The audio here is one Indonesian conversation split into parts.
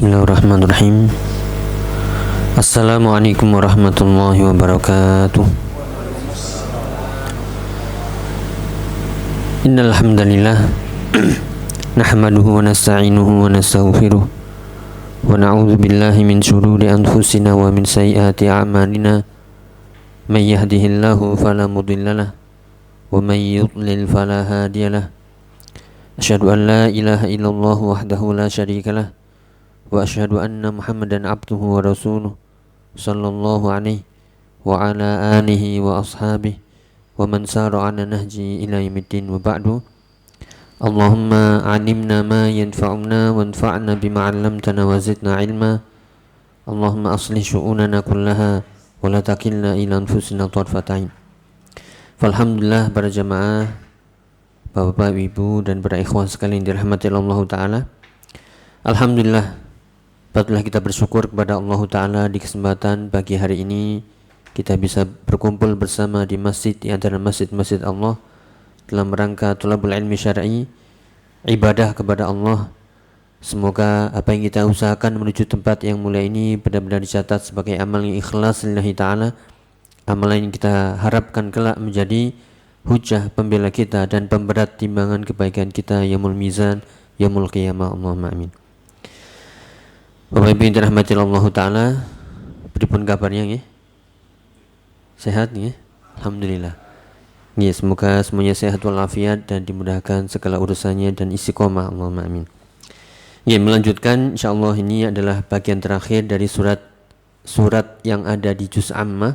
Bismillahirrahmanirrahim. Assalamualaikum warahmatullahi wabarakatuh. Innal hamdalillah nahmaduhu wa nasta'inuhu wa nastaghfiruh wa na'udzu billahi min shururi anfusina wa min sayyiati a'malina. May yahdihillahu fala mudhillalah wa may yudlil fala hadiyalah. Asyhadu an la ilaha illallah wahdahu la syarikalah wa asyhadu anna Muhammadan abduhu wa rasuluh sallallahu alaihi wa ala alihi wa ashabihi wa man sara ala nahji ila yaumiddin wa ba'du. Allahumma 'allimna ma yanfa'una wanfa'na bima 'allamtana wa zidna 'ilma. Allahumma aslih syu'unana kullaha wa la takilna ila anfusina tarfata 'ain. Alhamdulillah para jamaah, Bapak, Ibu dan para ikhwan sekalian dirahmati Allah Ta'ala. Alhamdulillah, patutlah kita bersyukur kepada Allah Ta'ala di kesempatan pagi hari ini kita bisa berkumpul bersama di masjid, di antara masjid-masjid Allah dalam rangka thalabul ilmi syar'i, ibadah kepada Allah. Semoga apa yang kita usahakan menuju tempat yang mulia ini benar-benar dicatat sebagai amal yang ikhlas lillahi ta'ala, amalan yang kita harapkan kelak menjadi hujah pembela kita dan pemberat timbangan kebaikan kita yaumul mizan, yaumul qiyamah. Allahumma amin. Bapak Ibu yang dirahmati Allah Ta'ala, pripun kabarnya ya? Sehat ya? Alhamdulillah ya, semoga semuanya sehat walafiat dan dimudahkan segala urusannya dan istiqomah. Allahumma amin. Ya, melanjutkan insyaallah ini adalah bagian terakhir dari surat yang ada di juz Ammah.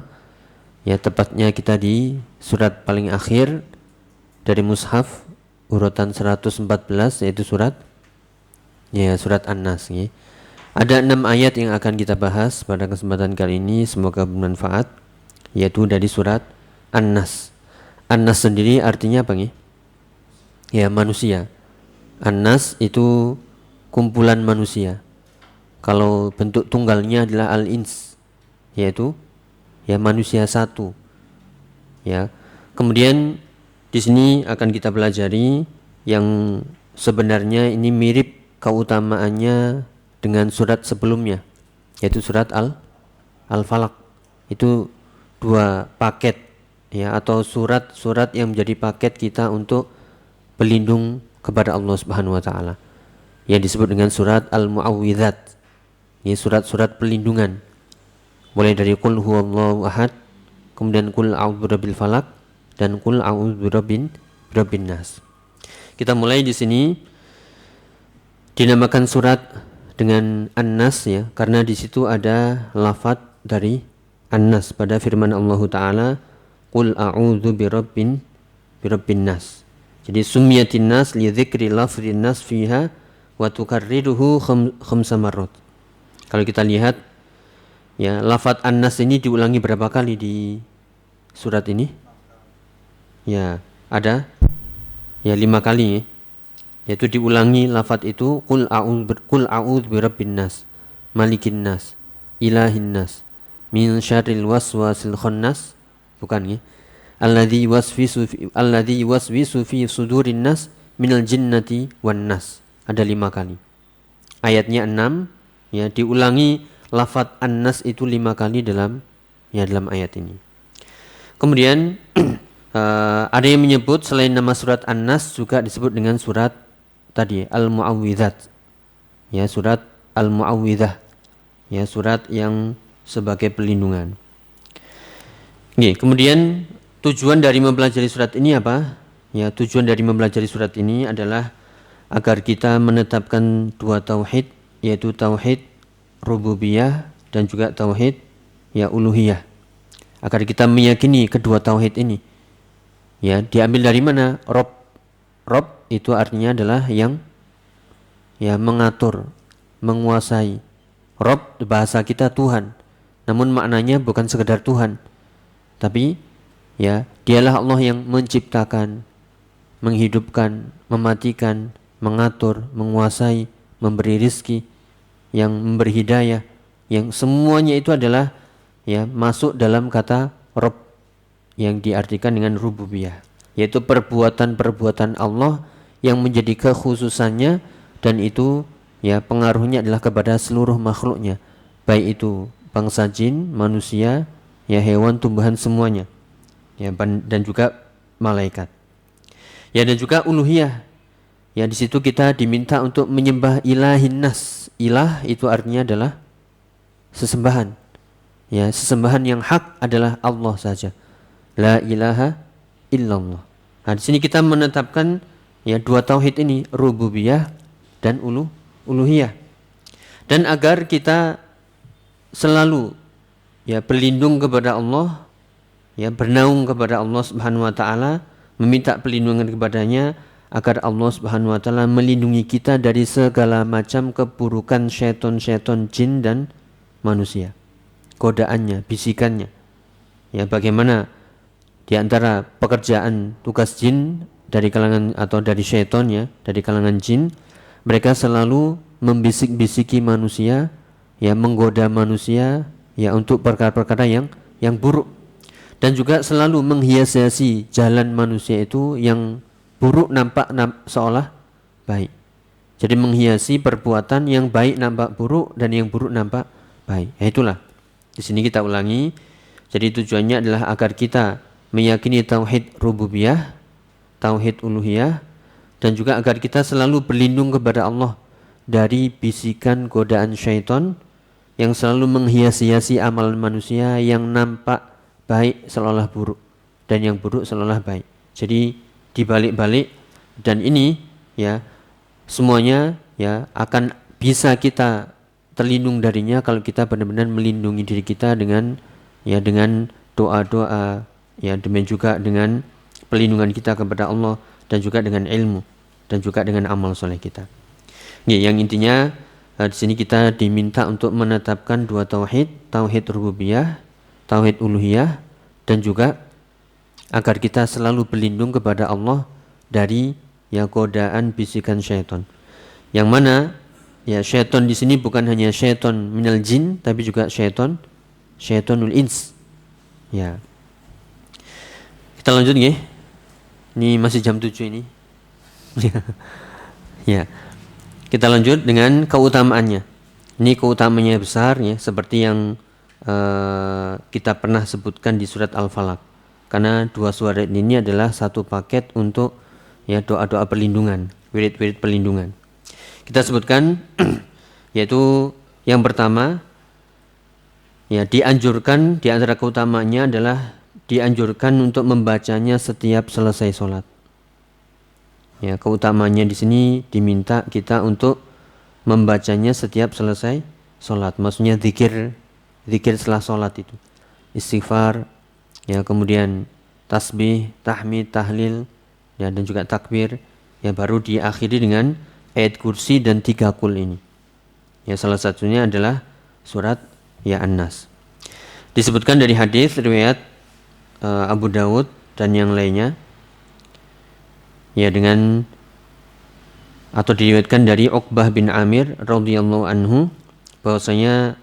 Ya, tepatnya kita di surat paling akhir dari mushaf urutan 114, yaitu surat An-Nas ya. Ada 6 ayat yang akan kita bahas pada kesempatan kali ini, semoga bermanfaat, yaitu dari surat An-Nas. An-Nas sendiri artinya apa nih? Ya, manusia. An-Nas itu kumpulan manusia. Kalau bentuk tunggalnya adalah Al-Ins, yaitu ya manusia satu. Ya. Kemudian di sini akan kita pelajari yang sebenarnya ini mirip keutamaannya dengan surat sebelumnya, yaitu surat Al-Falaq. Itu 2 paket ya, atau surat-surat yang menjadi paket kita untuk berlindung kepada Allah Subhanahu wa taala, yang disebut dengan surat Al-Mu'awwidzat. Ini surat-surat perlindungan. Mulai dari qul huwallahu ahad, kemudian qul a'udzu birabbil falaq dan qul a'udzu birabbin nas. Kita mulai di sini. Dinamakan surat dengan An-Nas ya, karena di situ ada lafaz dari An-Nas pada firman Allah Ta'ala, qul a'udzu birabbin nas. Jadi summiyatin nas li dzikri lafzin nas fiha wa tukarriruhu khamsa marrat. Kalau kita lihat ya, lafaz An-Nas ini diulangi berapa kali di surat ini? Ya, ada ya 5 kali ya. Yaitu diulangi lafaz itu, qul a'udzu birabbin nas, malikin nas, ilahin nas, min syarril waswasil khannas, bukan ya? Alladzi yuwaswisu fi sudurin nas minal jinnati wan nas. Ada 5 kali. Ayatnya 6 ya, diulangi lafaz An-Nas itu 5 kali dalam ayat ini. Kemudian ada yang menyebut selain nama surat An-Nas juga disebut dengan surat tadi Al-Mu'awwidzat. Ya, surat Al-Mu'awwidzah. Ya, surat yang sebagai perlindungan. Oke, kemudian tujuan dari mempelajari surat ini apa? Ya, tujuan dari mempelajari surat ini adalah agar kita menetapkan 2 tauhid, yaitu tauhid rububiyah dan juga tauhid ya uluhiyah. Agar kita meyakini kedua tauhid ini. Ya, diambil dari mana? Rob itu artinya adalah yang ya mengatur, menguasai. Rob bahasa kita Tuhan, namun maknanya bukan sekedar Tuhan, tapi ya dialah Allah yang menciptakan, menghidupkan, mematikan, mengatur, menguasai, memberi rizki, yang memberi hidayah, yang semuanya itu adalah ya masuk dalam kata Rob yang diartikan dengan rububiyah, yaitu perbuatan-perbuatan Allah yang menjadi kekhususannya, dan itu ya pengaruhnya adalah kepada seluruh makhluknya, baik itu bangsa jin, manusia, ya hewan, tumbuhan semuanya, ya dan juga malaikat. Ya dan juga uluhiyah. Ya di situ kita diminta untuk menyembah ilahin nas. Ilah itu artinya adalah sesembahan. Ya, sesembahan yang hak adalah Allah saja. La ilaha illallah. Nah, di sini kita menetapkan ya dua tauhid ini, rububiyah dan uluhiyah. Dan agar kita selalu ya berlindung kepada Allah, ya bernaung kepada Allah Subhanahu wa taala, meminta perlindungan kepadanya agar Allah Subhanahu wa taala melindungi kita dari segala macam keburukan syaitan-syaitan jin dan manusia. Godaannya, bisikannya. Ya bagaimana di antara pekerjaan tugas jin dari kalangan atau dari syaitan ya, dari kalangan jin, mereka selalu membisik-bisiki manusia, ya menggoda manusia ya untuk perkara-perkara yang buruk. Dan juga selalu menghiasi jalan manusia itu yang buruk nampak seolah baik. Jadi menghiasi perbuatan yang baik nampak buruk dan yang buruk nampak baik. Ya itulah. Di sini kita ulangi. Jadi tujuannya adalah agar kita meyakini tauhid rububiyah, tauhid uluhiyah, dan juga agar kita selalu berlindung kepada Allah dari bisikan godaan syaitan yang selalu menghias-hiasi amalan manusia yang nampak baik seolah buruk dan yang buruk seolah baik. Jadi dibalik-balik, dan ini ya semuanya ya akan bisa kita terlindung darinya kalau kita benar-benar melindungi diri kita dengan ya dengan doa-doa, ya demikian juga dengan perlindungan kita kepada Allah dan juga dengan ilmu dan juga dengan amal soleh kita. Ya, yang intinya di sini kita diminta untuk menetapkan dua tauhid, tauhid rububiyah, tauhid uluhiyah, dan juga agar kita selalu berlindung kepada Allah dari ya godaan bisikan syaitan. Yang mana ya syaitan di sini bukan hanya syaitan minal jin, tapi juga syaitanul ins. Ya. Kita lanjut nggih. Ini masih jam 7 ini. Ya. Kita lanjut dengan keutamaannya. Ini keutamaannya besar ya, seperti yang kita pernah sebutkan di surat Al-Falaq. Karena dua surat ini adalah satu paket untuk ya doa-doa perlindungan, wirid-wirid perlindungan. Kita sebutkan yaitu yang pertama ya dianjurkan, di antara keutamaannya adalah dianjurkan untuk membacanya setiap selesai sholat. Ya, keutamaannya di sini diminta kita untuk membacanya setiap selesai sholat. Maksudnya zikir setelah sholat itu, istighfar, ya kemudian tasbih, tahmid, tahlil, ya dan juga takbir. Ya baru diakhiri dengan ayat kursi dan 3 qul ini. Ya salah satunya adalah surat ya An-Nas. Disebutkan dari hadis riwayat Abu Dawud dan yang lainnya. Ya dengan atau diriwayatkan dari Uqbah bin Amir radhiyallahu anhu bahwasanya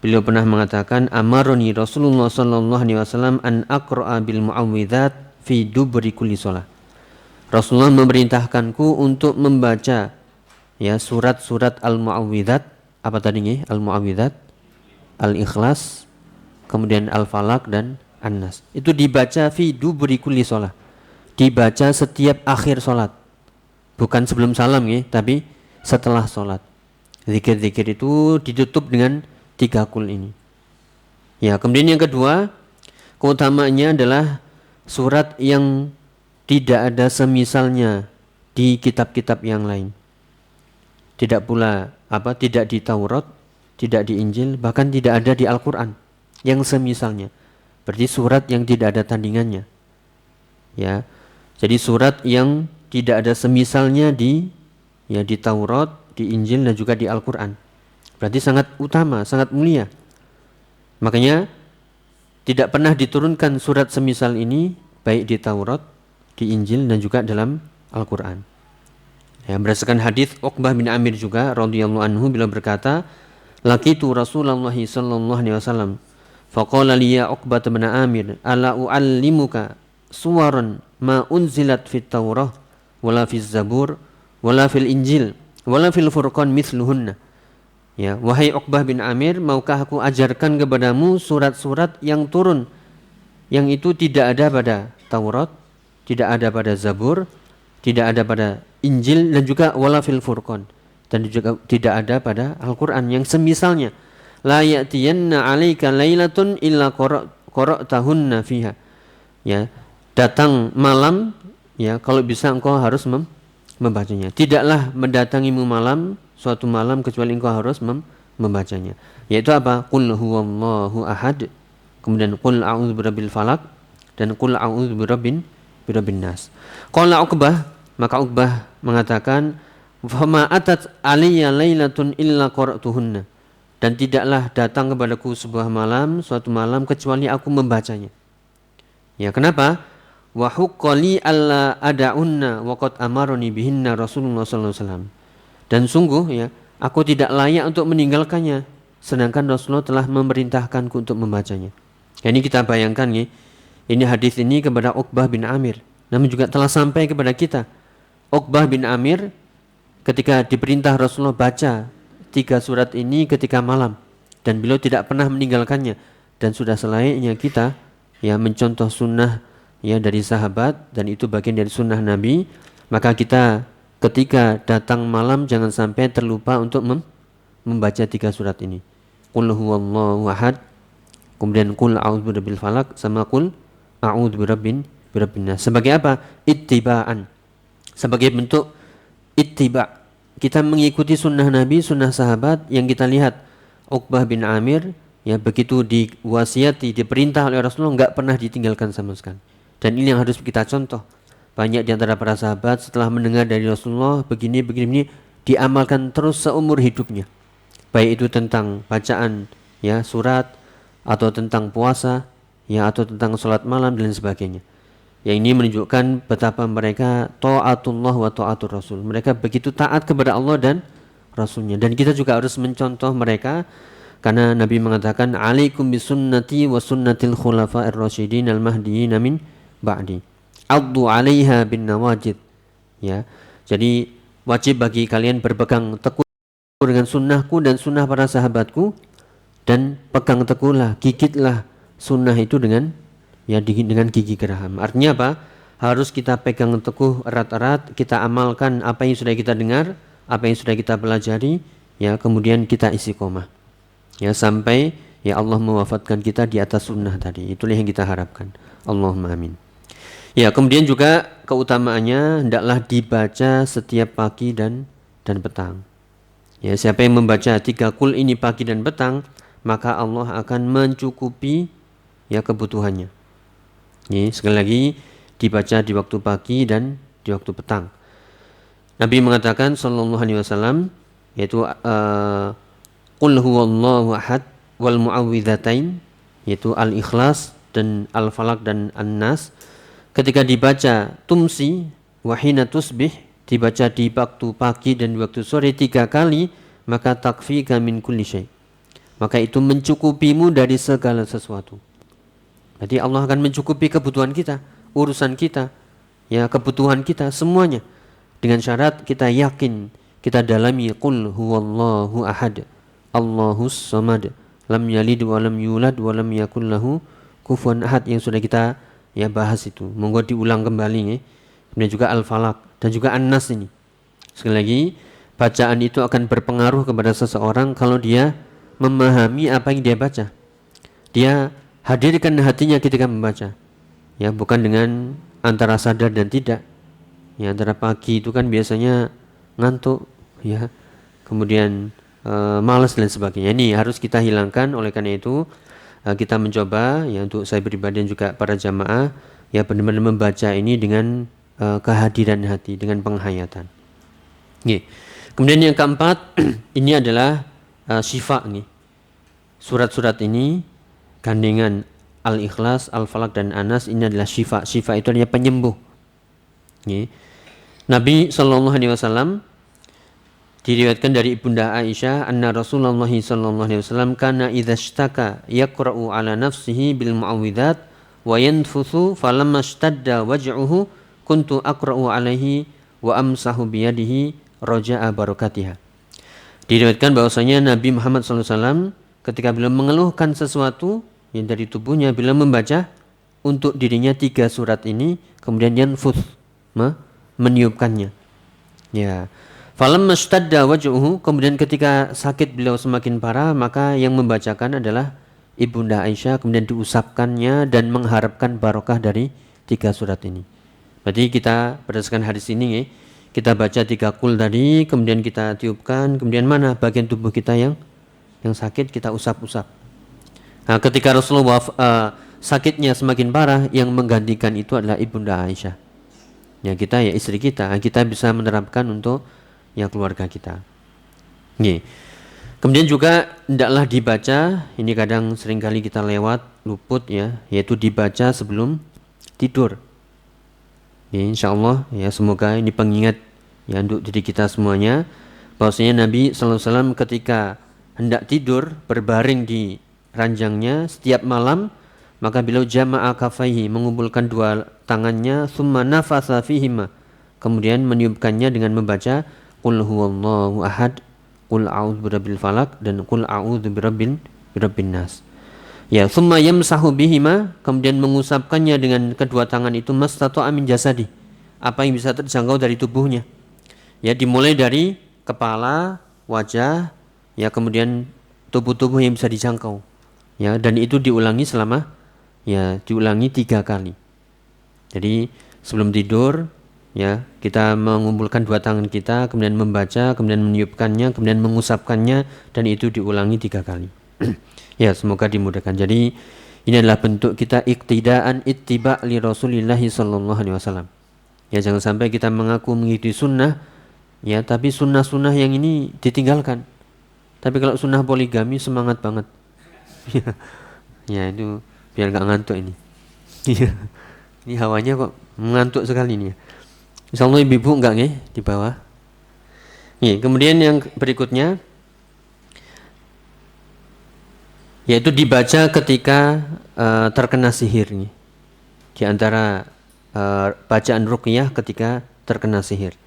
beliau pernah mengatakan amaroni Rasulullah sallallahu alaihi wasallam an aqra'a bil mu'awwidzat fi dubri kulli shalah. Rasulullah memerintahkanku untuk membaca ya surat-surat al-mu'awwidzat, apa tadi nggih? Al-mu'awwidzat, al-ikhlas, kemudian al-falaq dan an-nas. Itu dibaca fi dubri kulli shalah. Dibaca setiap akhir salat. Bukan sebelum salam nggih, tapi setelah salat. Zikir-zikir itu ditutup dengan 3 qul ini. Ya, kemudian yang kedua, keutamaannya adalah surat yang tidak ada semisalnya di kitab-kitab yang lain. Tidak pula tidak di Taurat, tidak di Injil, bahkan tidak ada di Al-Qur'an yang semisalnya. Berarti surat yang tidak ada tandingannya. Ya. Jadi surat yang tidak ada semisalnya di Taurat, di Injil dan juga di Al-Qur'an. Berarti sangat utama, sangat mulia. Makanya tidak pernah diturunkan surat semisal ini baik di Taurat, di Injil dan juga dalam Al-Qur'an. Ya, berdasarkan hadis Uqbah bin Amir juga radhiyallahu anhu beliau berkata, "Laqitu Rasulullah sallallahu alaihi wasallam, faqala li ya Uqbah bin Amir, ala uallimuka suwaran ma unzilat fit Taurah wala fiz Zabur wala fil Injil Wala fil furqan mithluhunna. Ya, wahai Uqbah bin Amir, maukah aku ajarkan kepadamu surat-surat yang turun yang itu tidak ada pada Taurat, tidak ada pada Zabur, tidak ada pada Injil, dan juga wala fil furqan, dan juga tidak ada pada Al-Qur'an yang semisalnya. La ya'tiyanna 'alaika lailatun illa qara'tahunna fiha. Ya, datang malam, ya, kalau bisa engkau harus membacanya. Tidaklah mendatangimu malam, suatu malam, kecuali engkau harus membacanya. Yaitu apa? Qul huwallahu ahad, kemudian qul a'udzu birabbil falaq, dan qul a'udzu birabbin nas. Qala Uqbah, maka Uqbah mengatakan, fama atat aliyya lailatun illa qara'tuhunna, dan tidaklah datang kepadaku sebuah malam, suatu malam, kecuali aku membacanya. Ya, kenapa? Wa huqqali alla ada'unna wa qad amaroni bihinna Rasulullah sallallahu alaihi wasallam. Dan sungguh, ya, aku tidak layak untuk meninggalkannya, sedangkan Rasulullah telah memerintahkanku untuk membacanya. Ya, ini kita bayangkan, ya. Ini hadis ini kepada Uqbah bin Amir, namun juga telah sampai kepada kita. Uqbah bin Amir ketika diperintah Rasulullah baca 3 surat ini ketika malam, dan beliau tidak pernah meninggalkannya, dan sudah selayaknya kita, ya, mencontoh sunnah, ya, dari sahabat, dan itu bagian dari sunnah Nabi. Maka kita ketika datang malam jangan sampai terlupa untuk membaca 3 surat ini. Qul huwallahu ahad, kemudian qul a'udzu birabbil falaq, sama qul a'udzu birabbin nas. Sebagai apa? Ittiba'an, sebagai bentuk ittiba', kita mengikuti sunnah Nabi, sunnah sahabat. Yang kita lihat Uqbah bin Amir, ya, begitu diwasiati, diperintah oleh Rasulullah, enggak pernah ditinggalkan sama sekali. Dan ini yang harus kita contoh. Banyak di antara para sahabat setelah mendengar dari Rasulullah begini, diamalkan terus seumur hidupnya. Baik itu tentang bacaan, ya, surat, atau tentang puasa, ya, atau tentang sholat malam dan sebagainya. Yang ini menunjukkan betapa mereka ta'atullah wa ta'atur Rasul. Mereka begitu taat kepada Allah dan Rasulnya. Dan kita juga harus mencontoh mereka, karena Nabi mengatakan, alaikum bisunnati wa sunnatil khulafa'ir rasyidin al-mahdiyyin min ba'di. Addu 'alaiha bin nawajid. Ya. Jadi wajib bagi kalian berpegang teguh dengan sunnahku dan sunnah para sahabatku, dan pegang teguhlah, gigitlah sunnah itu dengan, ya, dengan gigi geraham. Artinya apa? Harus kita pegang teguh erat-erat, kita amalkan apa yang sudah kita dengar, apa yang sudah kita pelajari, ya, kemudian kita istiqomah, ya, sampai, ya, Allah mewafatkan kita di atas sunnah tadi. Itulah yang kita harapkan. Allahumma amin. Ya, kemudian juga keutamaannya hendaklah dibaca setiap pagi dan petang. Ya, siapa yang membaca 3 qul ini pagi dan petang, maka Allah akan mencukupi, ya, kebutuhannya. Ini sekali lagi dibaca di waktu pagi dan di waktu petang. Nabi mengatakan sallallahu alaihi wasallam, yaitu qul huwallahu ahad wal muawwidzatain, yaitu al-ikhlas dan al-falaq dan an-nas, ketika dibaca tumsi wa hina tusbih, dibaca di waktu pagi dan di waktu sore 3 kali, maka takfika min kulli syai', maka itu mencukupimu dari segala sesuatu. Jadi Allah akan mencukupi kebutuhan kita, urusan kita, ya, kebutuhan kita semuanya, dengan syarat kita yakin, kita dalami qul huwallahu ahad, Allahus samad, lam yalid wa lam yulad wa lam yakul lahu kufuwan ahad, yang sudah kita, ya, bahas itu. Monggo diulang kembali, ya. Kemudian juga al-falaq dan juga an-nas ini. Sekali lagi, bacaan itu akan berpengaruh kepada seseorang kalau dia memahami apa yang dia baca. Dia hadirkan hatinya ketika membaca, ya, bukan dengan antara sadar dan tidak. Ya, antara pagi itu kan biasanya ngantuk, ya, kemudian malas dan sebagainya. Ini harus kita hilangkan. Oleh karena itu kita mencoba, ya, untuk saya pribadi dan juga para jamaah, ya, benar-benar membaca ini dengan kehadiran hati, dengan penghayatan. Nih. Kemudian yang keempat, ini adalah syifa nih. Surat-surat ini gandengan al-ikhlas, al-falaq dan anas, ini adalah syifa. Syifa itu adalah penyembuh. Nih. Nabi sallallahu alaihi wasallam, diriwayatkan dari Ibunda Aisyah, anna Rasulullah sallallahu alaihi wasallam kana idza ishtaka yaqra'u ala nafsihi bil mu'awwidzat wa yanfuthu falamma ishtadda waj'uhu kuntu aqra'u alaihi wa amsahu biyadihi roja'a barakatiha. Diriwayatkan bahwasanya Nabi Muhammad SAW ketika beliau mengeluhkan sesuatu yang dari tubuhnya, beliau membaca untuk dirinya 3 surat ini, kemudian yanfuth, meniupkannya. Ya. Falamma ishtadda waj'uhu, kemudian ketika sakit beliau semakin parah, maka yang membacakan adalah Ibunda Aisyah, kemudian diusapkannya dan mengharapkan barokah dari 3 surat ini. Berarti kita berdasarkan hadis ini ya, kita baca 3 kul tadi, kemudian kita tiupkan, kemudian mana bagian tubuh kita yang sakit kita usap-usap. Nah, ketika Rasulullah sakitnya semakin parah, yang menggantikan itu adalah Ibunda Aisyah. Ya, kita ya istri kita bisa menerapkan untuk ya keluarga kita. Nih. Kemudian juga hendaklah dibaca, ini kadang seringkali kita lewat, luput ya, yaitu dibaca sebelum tidur. Ya, insyaallah ya, semoga ini pengingat ya untuk diri kita semuanya, bahwasanya Nabi sallallahu alaihi wasallam ketika hendak tidur berbaring di ranjangnya setiap malam, maka beliau jama'a kafaihi, mengumpulkan 2 tangannya, summa nafasa fihima, kemudian meniupkannya dengan membaca qul huwallahu ahad, qul a'udzu birabbil falaq, dan qul a'udzu birabbin nas. Ya, summa yamsahu bihima, kemudian mengusapkannya dengan kedua tangan itu mastata'a min jasadi, apa yang bisa terjangkau dari tubuhnya. Ya, dimulai dari kepala, wajah, ya, kemudian tubuh-tubuh yang bisa dijangkau. Ya, dan itu diulangi diulangi 3 kali. Jadi sebelum tidur ya, kita mengumpulkan 2 tangan kita, kemudian membaca, kemudian meniupkannya, kemudian mengusapkannya, dan itu diulangi 3 kali. Ya, semoga dimudahkan. Jadi ini adalah bentuk kita iktidaan ittiba li Rasulillah sallallahu alaihi wasallam. Ya, jangan sampai kita mengaku mengikuti sunnah ya, tapi sunnah-sunnah yang ini ditinggalkan. Tapi kalau sunnah poligami semangat banget. Ya, itu biar gak ngantuk ini. Ini hawanya kok mengantuk sekali ini ya. Insyaallah ibu-ibu enggak nih di bawah. Nih, kemudian yang berikutnya yaitu dibaca ketika terkena sihir nih. Di antara bacaan ruqyah ketika terkena sihir.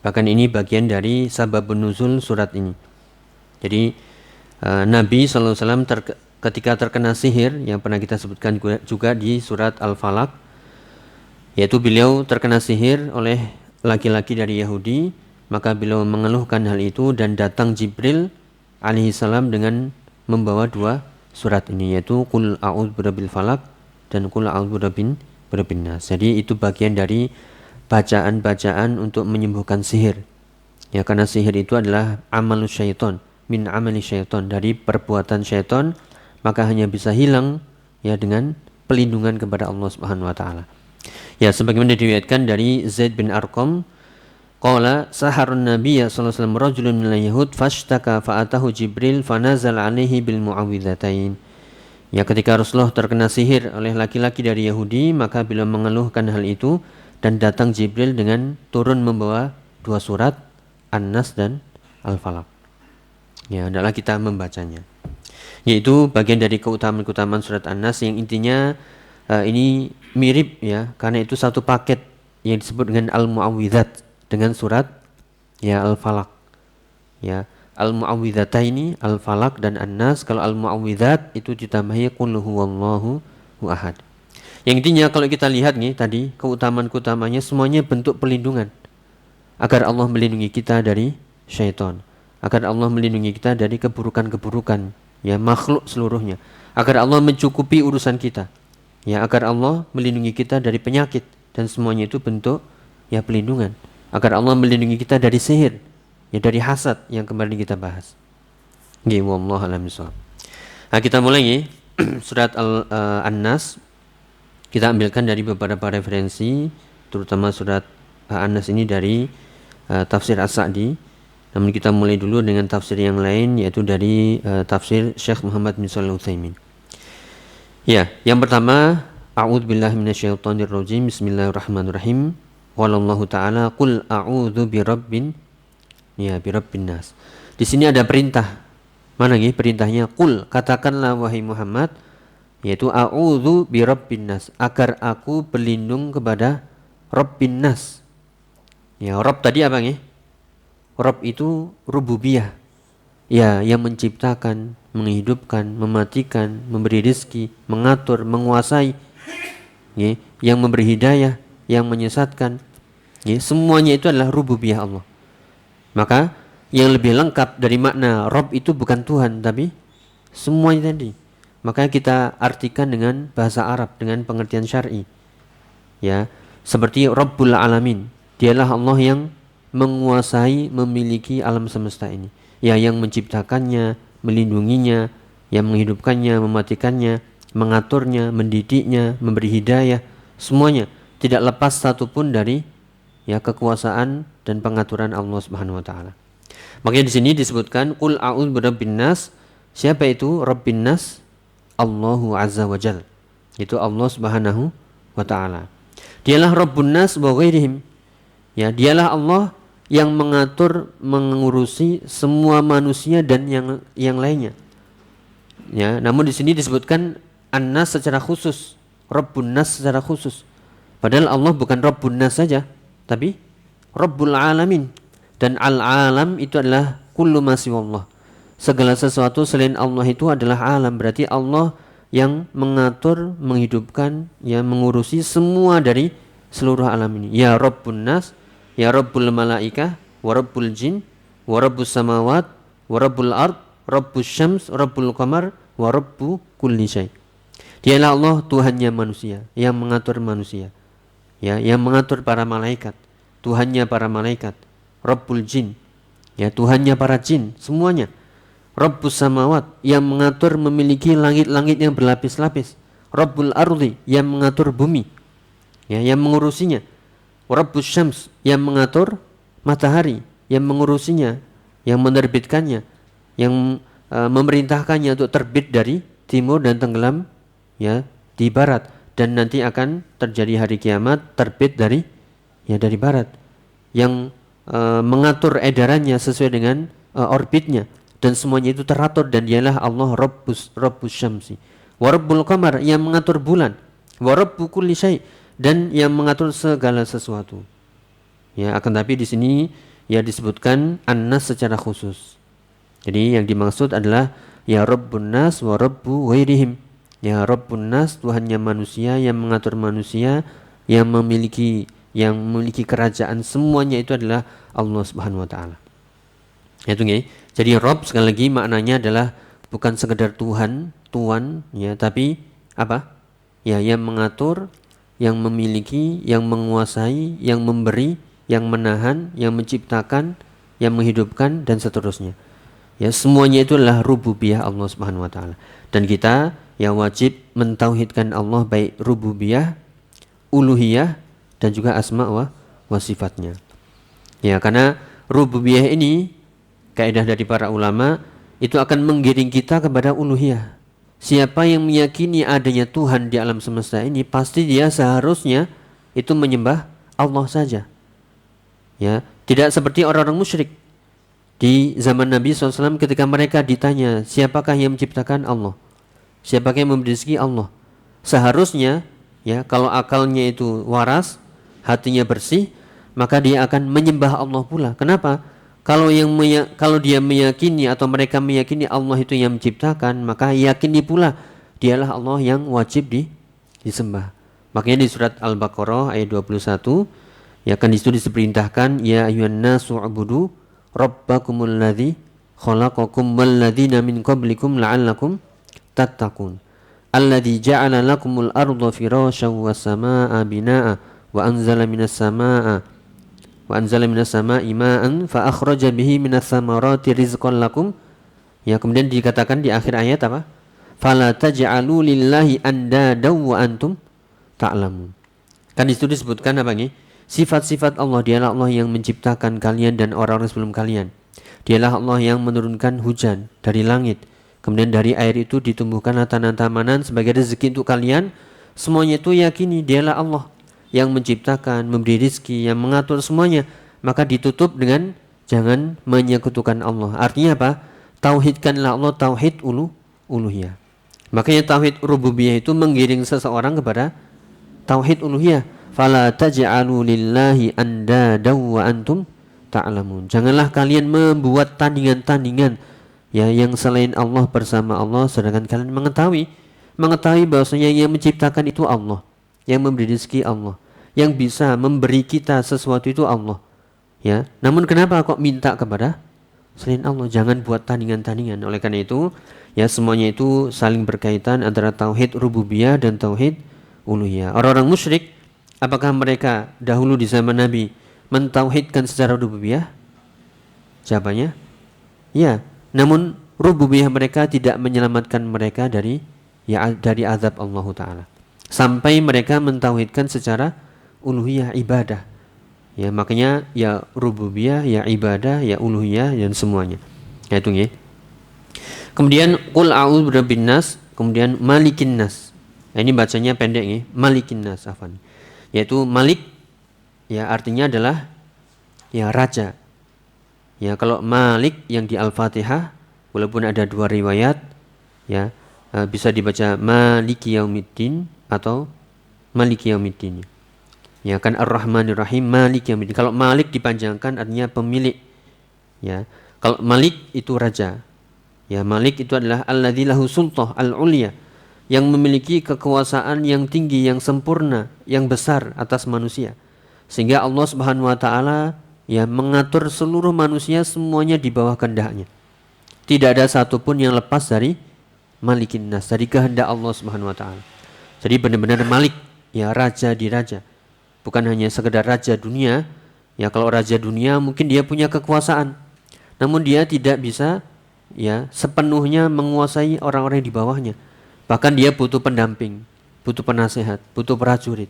Bahkan ini bagian dari sababun nuzul surat ini. Jadi Nabi sallallahu alaihi wasallam ketika terkena sihir yang pernah kita sebutkan juga di surat Al-Falaq, yaitu beliau terkena sihir oleh laki-laki dari Yahudi, maka beliau mengeluhkan hal itu dan datang Jibril alaihissalam dengan membawa 2 surat ini, yaitu Qul a'udzu birabbil falaq dan Qul a'udzu birabbin nas. Jadi itu bagian dari bacaan-bacaan untuk menyembuhkan sihir. Ya, karena sihir itu adalah amalus syaiton, min amali syaiton, dari perbuatan syaiton, maka hanya bisa hilang ya dengan pelindungan kepada Allah Subhanahu wa taala. Ya, sebagaimana diriwayatkan dari Zaid bin Arqam, qala saharun nabiyya sallallahu alaihi wasallam rajulun minal yahud fashtaka fa'atahu Jibril fanazal alaihi bil mu'awwidzatain. Ya, ketika Rasulullah terkena sihir oleh laki-laki dari Yahudi, maka beliau mengeluhkan hal itu dan datang Jibril dengan turun membawa 2 surat An-Nas dan Al-Falaq. Ya, adalah kita membacanya. Yaitu bagian dari keutamaan surat An-Nas yang intinya ini mirip ya, karena itu satu paket yang disebut dengan Al-Mu'awwidzat dengan surat ya Al-Falaq. Ya, Al-Mu'awwidzataini, Al-Falaq dan An-Nas. Kalau Al-Mu'awwidzat itu ditambahi Qul huwallahu ahad. Yang intinya kalau kita lihat nih tadi keutamaan-keutamanya semuanya bentuk pelindungan agar Allah melindungi kita dari syaitan, agar Allah melindungi kita dari keburukan-keburukan ya makhluk seluruhnya, agar Allah mencukupi urusan kita. Ya, agar Allah melindungi kita dari penyakit, dan semuanya itu bentuk ya pelindungan. Agar Allah melindungi kita dari sihir, ya dari hasad yang kemarin kita bahas. Nggih, wallahu a'lam bishawab. Nah, kita mulai nih surat An-Nas. Kita ambilkan dari beberapa referensi, terutama surat An-Nas ini dari tafsir As-Sa'di. Namun kita mulai dulu dengan tafsir yang lain, yaitu dari tafsir Syekh Muhammad bin Shalih Al-Utsaimin. Ya, yang pertama, a'udzubillahi minasyaitonirrajim. Bismillahirrahmanirrahim. Wallahu ta'ala qul a'udzu birabbin nas. Di sini ada perintah. Mana nih perintahnya? Qul, katakanlah wahai Muhammad, yaitu a'udzu birabbin nas, agar aku berlindung kepada Rabbin nas. Ya, Rabb tadi apa nih? Rabb itu rububiyah. Ya, yang menciptakan, menghidupkan, mematikan, memberi rezeki, mengatur, menguasai, ya, yang memberi hidayah, yang menyesatkan, ya, semuanya itu adalah rububiyah Allah. Maka yang lebih lengkap dari makna Rabb itu bukan Tuhan tapi semuanya tadi. Maka kita artikan dengan bahasa Arab, dengan pengertian syar'i. Ya, seperti Rabbul Alamin. Dialah Allah yang menguasai, memiliki alam semesta ini. Ya, yang menciptakannya, melindunginya, yang menghidupkannya, mematikannya, mengaturnya, mendidiknya, memberi hidayah, semuanya tidak lepas satupun dari ya kekuasaan dan pengaturan Allah Subhanahu wa taala. Makanya di sini disebutkan qul a'udzu birabbin nas. Siapa itu Rabbin nas? Allahu azza wa jalla. Itu Allah Subhanahu wa taala. Dialah Rabbun nas wa ghairihim. Ya, dialah Allah yang mengatur, mengurusi semua manusia dan yang lainnya. Ya, namun di sini disebutkan an-nas secara khusus, Rabbun nas secara khusus. Padahal Allah bukan Rabbun nas saja, tapi Rabbul Alamin. Dan al-alam itu adalah kullu ma siwallah. Segala sesuatu selain Allah itu adalah alam. Berarti Allah yang mengatur, menghidupkan, yang mengurusi semua dari seluruh alam ini. Ya Rabbun nas, ya Rabbul malaikah, wa Rabbul jin, wa Rabbus samawat, wa Rabbul ard, Rabbus syams, Rabbul qamar, wa Rabbu kulli syai. Dialah Allah Tuhannya manusia, yang mengatur manusia. Ya, yang mengatur para malaikat, Tuhannya para malaikat. Rabbul jin, ya Tuhannya para jin, semuanya. Rabbus samawat, yang mengatur, memiliki langit-langit yang berlapis-lapis. Rabbul ardi, yang mengatur bumi, ya, yang mengurusinya. Rabbus syams, yang mengatur matahari, yang mengurusinya, yang menerbitkannya, yang memerintahkannya untuk terbit dari timur dan tenggelam ya di barat, dan nanti akan terjadi hari kiamat terbit dari barat, yang mengatur edarannya sesuai dengan orbitnya, dan semuanya itu teratur. Dan dialah Allah Rabbus syamsi wa Rabbul qamar, yang mengatur bulan, wa Rabbu kulli syai, dan yang mengatur segala sesuatu. Ya, akan tapi di sini ya disebutkan an-nas secara khusus. Jadi yang dimaksud adalah ya Rabbun nas wa Rabbu ghairihim. Ya Rabbun nas, Tuhannya manusia, yang mengatur manusia, yang memiliki kerajaan, semuanya itu adalah Allah Subhanahu wa taala. Itu nggih. Jadi Rabb sekali lagi maknanya adalah bukan sekedar Tuhan, tuan ya, tapi apa? Ya, yang mengatur, yang memiliki, yang menguasai, yang memberi, yang menahan, yang menciptakan, yang menghidupkan, dan seterusnya. Ya, semuanya itu adalah rububiyah Allah Subhanahu wa taala. Dan kita yang wajib mentauhidkan Allah, baik rububiyah, uluhiyah, dan juga asma wa sifatnya. Ya, karena rububiyah ini kaidah dari para ulama itu akan menggiring kita kepada uluhiyah. Siapa yang meyakini adanya Tuhan di alam semesta ini, pasti dia seharusnya itu menyembah Allah saja. Ya, tidak seperti orang-orang musyrik di zaman Nabi SAW ketika mereka ditanya, siapakah yang menciptakan? Allah. Siapakah yang memberi rezeki? Allah. Seharusnya ya, kalau akalnya itu waras, hatinya bersih, maka dia akan menyembah Allah pula. Kenapa? Kalau dia meyakini atau mereka meyakini Allah itu yang menciptakan, maka yakini pula dialah Allah yang wajib disembah. Makanya di surat Al-Baqarah ayat 21 ya kan disitu diperintahkan ya ayyuhan nasu ubudu rabbakumul ladzi khalaqakum wal ladzina min qablikum la'allakum tattaqun alladzi ja'ala lakumul arda firasyan was samaa'a binaa'a wa anzala minas samaa'i ma'an fa akhraja bihi minas samarati rizqan lakum. Ya, kemudian dikatakan di akhir ayat apa? Fala taj'alu lillahi andada wa antum ta'lamun. Kan di situ disebutkan apa nih? Sifat-sifat Allah. Dialah Allah yang menciptakan kalian dan orang-orang sebelum kalian. Dialah Allah yang menurunkan hujan dari langit. Kemudian dari air itu ditumbuhkan tanaman-tanaman sebagai rezeki untuk kalian. Semuanya itu yakini dialah Allah yang menciptakan, memberi rezeki, yang mengatur semuanya. Maka ditutup dengan jangan menyekutukan Allah. Artinya apa? Tauhidkanlah Allah, tauhid uluhiyah. Makanya tauhid rububiyah itu menggiring seseorang kepada tauhid uluhiyah. Fala taj'alu lillahi andada wa antum ta'lamun. Janganlah kalian membuat tandingan-tandingan ya yang selain Allah bersama Allah sedangkan kalian mengetahui bahwasanya yang menciptakan itu Allah, yang memberi rezeki Allah, yang bisa memberi kita sesuatu itu Allah. Ya, namun kenapa kok minta kepada selain Allah? Jangan buat tandingan-tandingan. Oleh karena itu, ya semuanya itu saling berkaitan antara tauhid rububiyah dan tauhid uluhiyah. Orang-orang musyrik, apakah mereka dahulu di zaman Nabi mentauhidkan secara rububiyah? Jawabannya, ya. Namun rububiyah mereka tidak menyelamatkan mereka dari azab Allah Ta'ala. Sampai mereka mentauhidkan secara uluhiyah, ibadah. Ya, makanya ya rububiyah, ya ibadah, ya uluhiyah dan semuanya. Ya itu ya. Kemudian qul a'udzu birabbin nas, kemudian malikin nas. Nah, ini bacanya pendek ya, malikin nas afan. Yaitu malik ya artinya adalah ya raja. Ya kalau malik yang di Al-Fatihah walaupun ada dua riwayat ya bisa dibaca maliki yaumiddin atau maliki yaumiddin. Ya kan Ar-Rahmanir Rahim Malik Yaumiddin. Kalau Malik dipanjangkan artinya pemilik. Ya. Kalau Malik itu raja. Ya, Malik itu adalah alladzi lahu sultah al-ulya, yang memiliki kekuasaan yang tinggi, yang sempurna, yang besar atas manusia. Sehingga Allah Subhanahu wa taala ya mengatur seluruh manusia semuanya di bawah kehendaknya. Tidak ada satupun yang lepas dari Malikin Nas, dari kehendak Allah Subhanahu wa taala. Jadi benar-benar Malik, ya raja di raja. Bukan hanya sekedar raja dunia. Ya kalau raja dunia mungkin dia punya kekuasaan, namun dia tidak bisa ya sepenuhnya menguasai orang-orang di bawahnya. Bahkan dia butuh pendamping, butuh penasehat, butuh prajurit.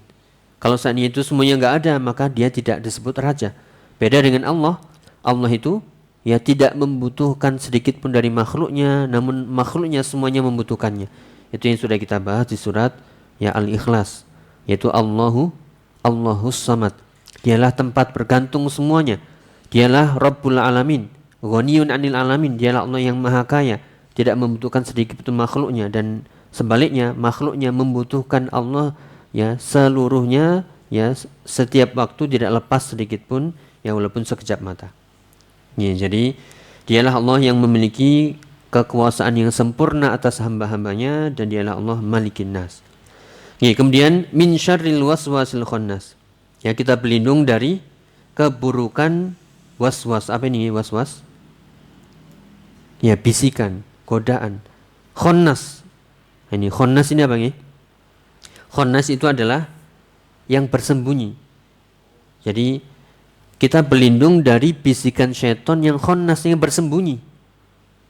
Kalau saatnya itu semuanya enggak ada, maka dia tidak disebut raja. Beda dengan Allah. Allah itu ya tidak membutuhkan sedikit pun dari makhluknya, namun makhluknya semuanya membutuhkannya. Itu yang sudah kita bahas di surat ya Al-Ikhlas, yaitu Allahus Samad. Dialah tempat bergantung semuanya. Dialah Rabbul Alamin, Ghaniyun 'anil alamin. Dialah Allah yang maha kaya, tidak membutuhkan sedikit pun makhluknya, dan sebaliknya makhluknya membutuhkan Allah ya seluruhnya, ya setiap waktu tidak lepas sedikit pun ya walaupun sekejap mata. Ya, jadi dialah Allah yang memiliki kekuasaan yang sempurna atas hamba-hambanya, dan dialah Allah Malikin Nas. Ya, kemudian min syarril waswasil khannas. Ya, kita berlindung dari keburukan waswas. Apa ini waswas? Ya, bisikan, godaan. Khannas. Ini khannas ini apa nih? Khannas itu adalah yang bersembunyi. Jadi kita berlindung dari bisikan syaitan yang khannas, yang bersembunyi.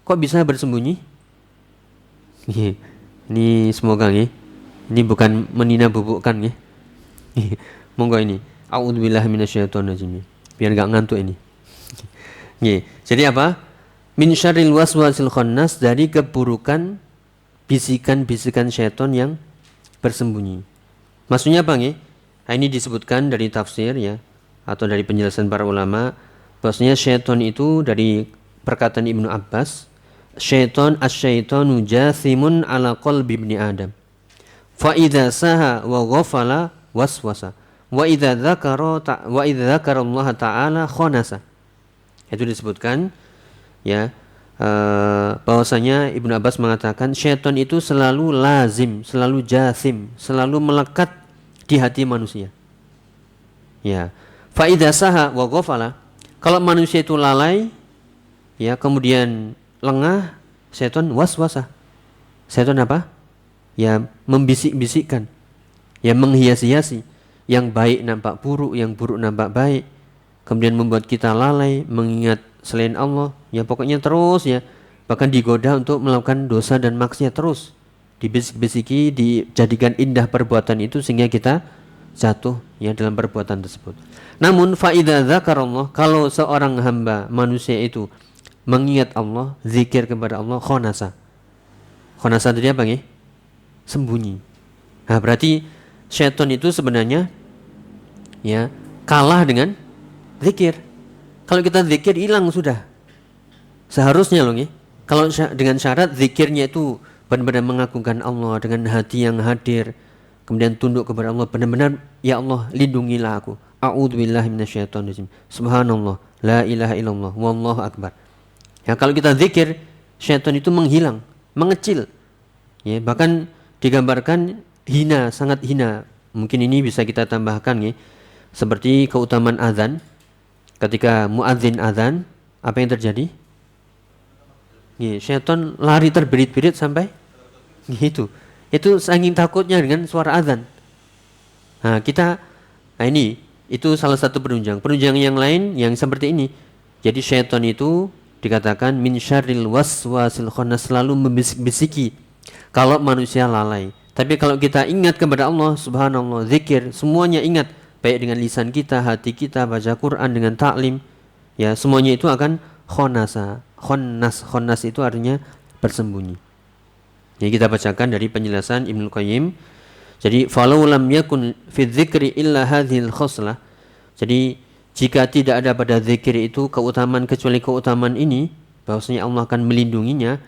Kok bisa bersembunyi? Ini semoga nih. Ini bukan menina bubukkan ya. Monggo ini. A'udzubillahi minasyaitonirrajim. Biar enggak ngantuk ini. Jadi apa? Min syarril waswasil khannas, dari keburukan bisikan-bisikan syaitan yang bersembunyi. Maksudnya apa nggih? Nah, ini disebutkan dari tafsir ya atau dari penjelasan para ulama bahwasanya syaitan itu dari perkataan Ibnu Abbas, syaitan asyaitanu jathimun ala qalbi ibni Adam. Fa idza saha wa ghafala waswasa wa idza dzakara Allah taala khanasa. Itu disebutkan ya bahwasanya Ibnu Abbas mengatakan syaitan itu selalu lazim, selalu jathim, selalu melekat di hati manusia. Ya. Fa idza saha wa ghafala, kalau manusia itu lalai ya kemudian lengah, syaitan waswasa. Syaitan apa? Ya membisik-bisikkan, ya menghias-hiasi, yang baik nampak buruk, yang buruk nampak baik, kemudian membuat kita lalai mengingat selain Allah, ya pokoknya terus ya, bahkan digoda untuk melakukan dosa dan maksiat terus, dibisik-bisiki, dijadikan indah perbuatan itu sehingga kita jatuh ya dalam perbuatan tersebut. Namun fa idza dzakarallah, kalau seorang hamba manusia itu mengingat Allah, zikir kepada Allah, khonasa. Khonasa tadi apa nih? Sembunyi. Nah, berarti syaitan itu sebenarnya ya kalah dengan zikir. Kalau kita zikir hilang sudah. Seharusnya loh nih. Kalau dengan syarat zikirnya itu benar-benar mengagungkan Allah dengan hati yang hadir, kemudian tunduk kepada Allah, benar-benar ya Allah lindungilah aku. A'udzubillahi minasyaitonirrajim. Subhanallah, la ilaha illallah, wallahu akbar. Ya, kalau kita zikir, syaitan itu menghilang, mengecil. Ya, bahkan digambarkan hina, sangat hina. Mungkin ini bisa kita tambahkan ya. Seperti keutamaan azan. Ketika muadzin azan, apa yang terjadi? Ya, syaitan lari terbirit-birit sampai gitu. Itu saking takutnya dengan suara azan. Nah, ini itu salah satu penunjang. Penunjang yang lain yang seperti ini. Jadi syaitan itu dikatakan min syarril waswasil khannas, selalu membisik-bisiki kalau manusia lalai. Tapi kalau kita ingat kepada Allah, subhanallah, zikir, semuanya ingat, baik dengan lisan kita, hati kita, baca Quran, dengan taklim, ya semuanya itu akan khonasa. Khonnas itu artinya bersembunyi. Jadi kita bacakan dari penjelasan Ibnu Qayyim. Jadi falau lam yakun fi dzikri illa hadhil khoslah. Jadi jika tidak ada pada zikir itu keutamaan kecuali keutamaan ini, bahwasanya Allah akan melindunginya,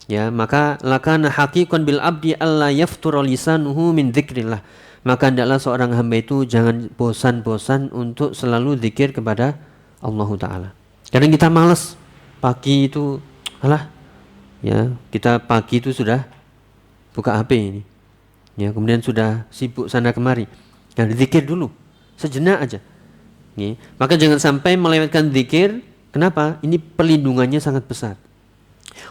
ya, maka lakana haqiqan bil abdi alla yaftura lisanuhu min dzikrillah. Maka hendaklah seorang hamba itu jangan bosan-bosan untuk selalu zikir kepada Allah taala. Kadang kita malas pagi itu, ya, kita pagi itu sudah buka HP ini. Ya, kemudian sudah sibuk sana kemari. Dan zikir dulu sejenak aja. Ya, maka jangan sampai melewatkan zikir. Kenapa? Ini perlindungannya sangat besar.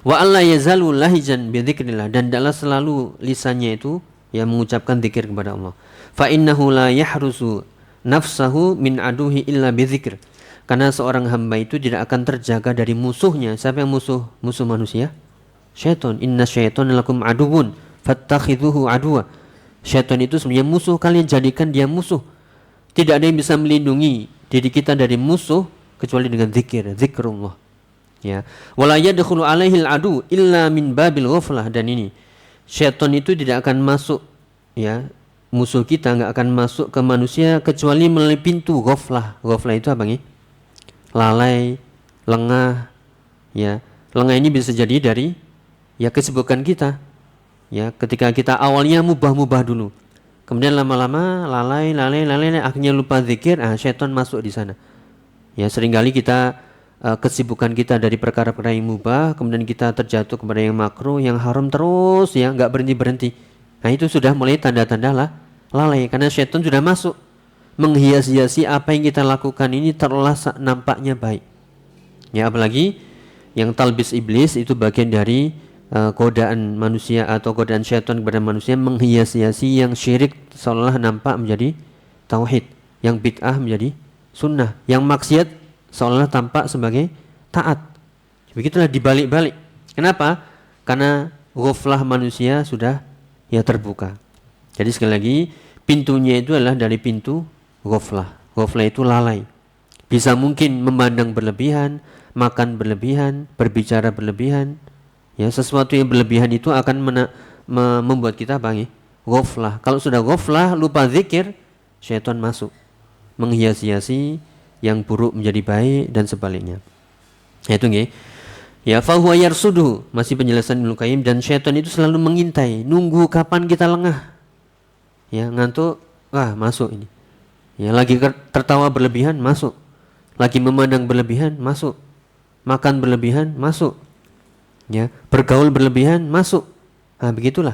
Wa alla yazalu lahijan bi dzikrillah, dan hendaklah selalu lisannya itu ya mengucapkan zikir kepada Allah. Fa innahu la yahrusu nafsahu min aduhi illa bi dzikr. Karena seorang hamba itu tidak akan terjaga dari musuhnya. Siapa yang musuh? Musuh manusia? Syaitan. Inna syaitana lakum aduwwun fattakhidhuhu aduwa. Syaitan itu sebenarnya musuh, kalian jadikan dia musuh. Tidak ada yang bisa melindungi diri kita dari musuh kecuali dengan zikir, zikrullah. Ya. Wala yadkhulu alaihil adu illa min babil ghaflah. Dan ini syaitan itu tidak akan masuk, ya, musuh kita enggak akan masuk ke manusia kecuali melalui pintu ghaflah. Ghaflah itu apa nih? Lalai, lengah, ya. Lengah ini bisa jadi dari ya kesibukan kita. Ya, ketika kita awalnya mubah-mubah dulu. Kemudian lama-lama lalai, akhirnya lupa zikir, syaitan masuk di sana. Ya, seringkali kita kesibukan kita dari perkara-perkara yang mubah, kemudian kita terjatuh kepada yang makruh, yang haram terus, ya, enggak berhenti-berhenti. Nah, itu sudah mulai tanda-tanda lalai, karena syaitan sudah masuk menghias-hiasi apa yang kita lakukan ini terolah nampaknya baik. Ya, apalagi yang talbis iblis itu bagian dari godaan manusia atau godaan syaitan kepada manusia, menghias-hiasi yang syirik seolah nampak menjadi tauhid, yang bid'ah menjadi sunnah, yang maksiat seolah tampak sebagai taat. Begitulah dibalik-balik. Kenapa? Karena ghaflah manusia sudah ya terbuka. Jadi sekali lagi, pintunya itu adalah dari pintu ghaflah. Ghaflah itu lalai. Bisa mungkin memandang berlebihan, makan berlebihan, berbicara berlebihan. Ya, sesuatu yang berlebihan itu akan membuat kita ghaflah. Kalau sudah ghaflah, lupa zikir, syaitan masuk menghias-hiasi yang buruk menjadi baik dan sebaliknya. Itu nggih. Ya, fa huwa yarsudu, masih penjelasan Ibnu Qayyim, dan syaitan itu selalu mengintai, nunggu kapan kita lengah. Ya, ngantuk, masuk ini. Ya, lagi tertawa berlebihan, masuk. Lagi memandang berlebihan, masuk. Makan berlebihan, masuk. Ya, bergaul berlebihan, masuk. Begitulah.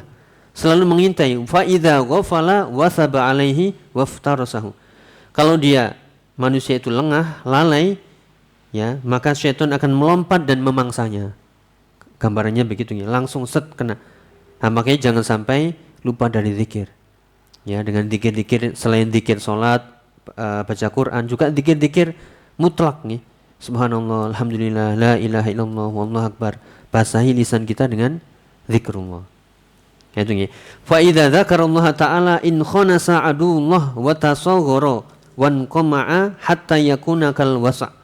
Selalu mengintai. Fa idza ghafala wasaba alaihi waftarasahu. Kalau dia manusia itu lengah, lalai, ya, maka syaitan akan melompat dan memangsanya. Gambarannya begitu ya, langsung kena. Makanya jangan sampai lupa dari zikir. Ya, dengan zikir-zikir selain zikir salat, baca Quran, juga zikir-zikir mutlak nih. Subhanallah, alhamdulillah, la ilaha illallah, wallahu akbar. Basahi lisan kita dengan zikrullah. Itu nggih. Fa idza dzakarallaha ta'ala in khanasa adullah wa tasaghara wan qama'a hatta yakuna kal wasa.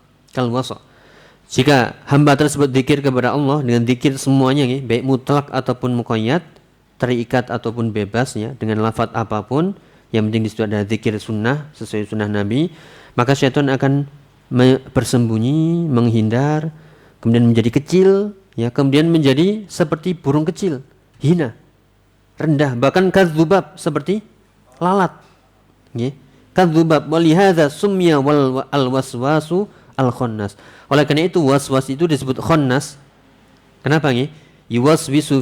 Jika hamba tersebut zikir kepada Allah dengan zikir semuanya nggih, baik mutlak ataupun muqayyad, terikat ataupun bebas ya, dengan lafaz apapun, yang penting di situ ada zikir sunnah sesuai sunnah Nabi, maka syaitan akan bersembunyi, menghindar, kemudian menjadi kecil, ya, kemudian menjadi seperti burung kecil, hina, rendah, bahkan kadzubab, seperti lalat. Nggih. Kadzubab walihadza summiya wal waswasu al-khannas. Oleh karena itu was-was itu disebut khannas. Kenapa nggih? Yuwaswisu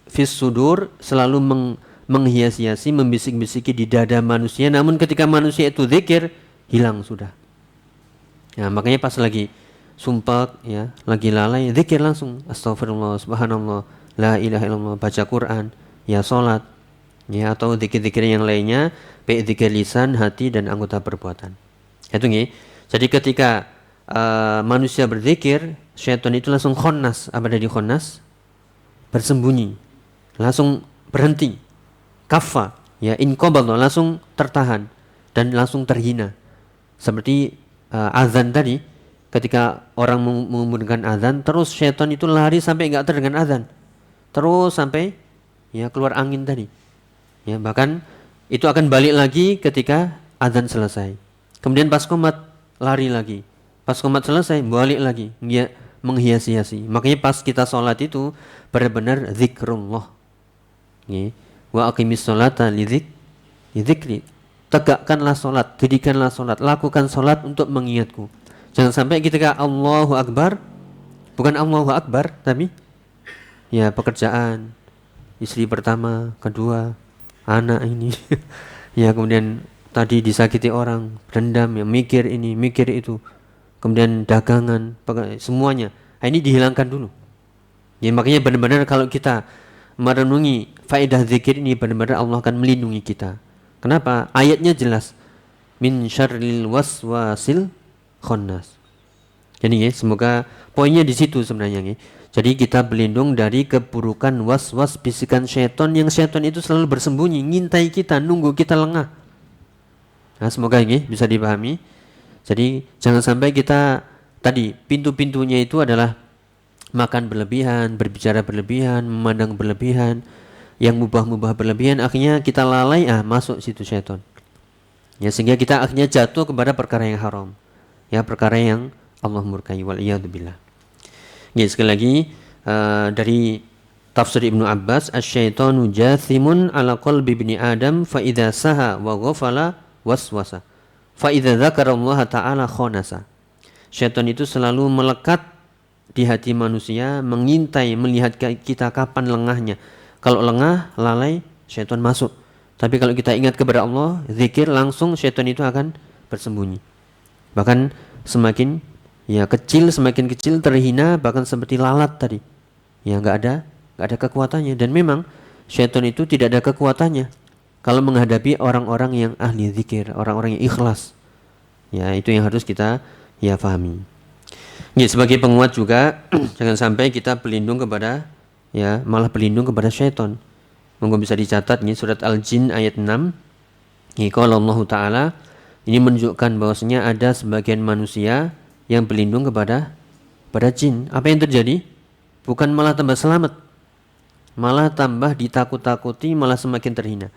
fis sudur, selalu menghias-hiasi, membisik-bisiki di dada manusia, namun ketika manusia itu zikir, hilang sudah. Ya, makanya pas lagi sumpah ya, lagi lalai, zikir langsung astagfirullah, subhanallah, la ilaha illallah, baca Quran, ya salat, ya atau zikir-zikir yang lainnya, baik zikir lisan, hati dan anggota perbuatan. Itu nggih. Jadi ketika manusia berzikir, syaitan itu langsung khonnas. Apa dari khonnas? Bersembunyi. Langsung berhenti. Kaffa, ya inqabadha, langsung tertahan dan langsung terhina. Seperti azan tadi, ketika orang mengumandangkan azan, terus syaitan itu lari sampai enggak terdengar azan. Terus sampai ya keluar angin tadi. Ya, bahkan itu akan balik lagi ketika azan selesai. Kemudian pas qomat lari lagi. Pas qomat selesai balik lagi. Dia menghias-hiasi. Makanya pas kita sholat itu benar-benar zikrullah. Ya. Wa aqimis sholata lidzikri. Tegakkanlah sholat, dirikanlah sholat, lakukan sholat untuk mengingatku. Jangan sampai ketika Allahu Akbar, bukan Allahu Akbar, tapi ya pekerjaan, istri pertama, kedua, anak ini, ya kemudian tadi disakiti orang, dendam, ya mikir ini, mikir itu, kemudian dagangan, semuanya. Nah, ini dihilangkan dulu. Ya makanya benar-benar kalau kita merenungi faedah zikir ini, benar-benar Allah akan melindungi kita. Kenapa? Ayatnya jelas. Min syarril waswasil khannas. Jadi ya, semoga poinnya di situ sebenarnya ya. Jadi kita berlindung dari keburukan was-was bisikan syaitan, yang syaitan itu selalu bersembunyi, ngintai kita, nunggu kita lengah. Nah, semoga ini bisa dipahami. Jadi jangan sampai kita tadi pintu-pintunya itu adalah makan berlebihan, berbicara berlebihan, memandang berlebihan, yang mubah-mubah berlebihan, akhirnya kita lalai, masuk situ syaitan. Ya, sehingga kita akhirnya jatuh kepada perkara yang haram. Ya, perkara yang Allah murkai, wal iyadzubillah. Ya, sekali lagi dari tafsir Ibnu Abbas, asy-syaitanu jathimun ala qalbi ibni Adam fa idza saha wa ghafala waswasa. Fa idza dzakarallaha ta'ala khonasa. Syaitan itu selalu melekat di hati manusia, mengintai, melihat kita kapan lengahnya. Kalau lengah, lalai, syaitan masuk. Tapi kalau kita ingat kepada Allah, zikir, langsung syaitan itu akan bersembunyi. Bahkan semakin semakin kecil, terhina, bahkan seperti lalat tadi. Ya enggak ada kekuatannya. Dan memang syaitan itu tidak ada kekuatannya kalau menghadapi orang-orang yang ahli zikir, orang-orang yang ikhlas. Ya, itu yang harus kita pahami. Ya, sebagai penguat juga jangan sampai kita berlindung kepada malah berlindung kepada syaitan. Monggo bisa dicatat nih surat Al-Jin ayat 6. Qala Allah Ta'ala, ini menunjukkan bahwasanya ada sebagian manusia yang berlindung kepada jin. Apa yang terjadi? Bukan malah tambah selamat, malah tambah ditakut-takuti, malah semakin terhina.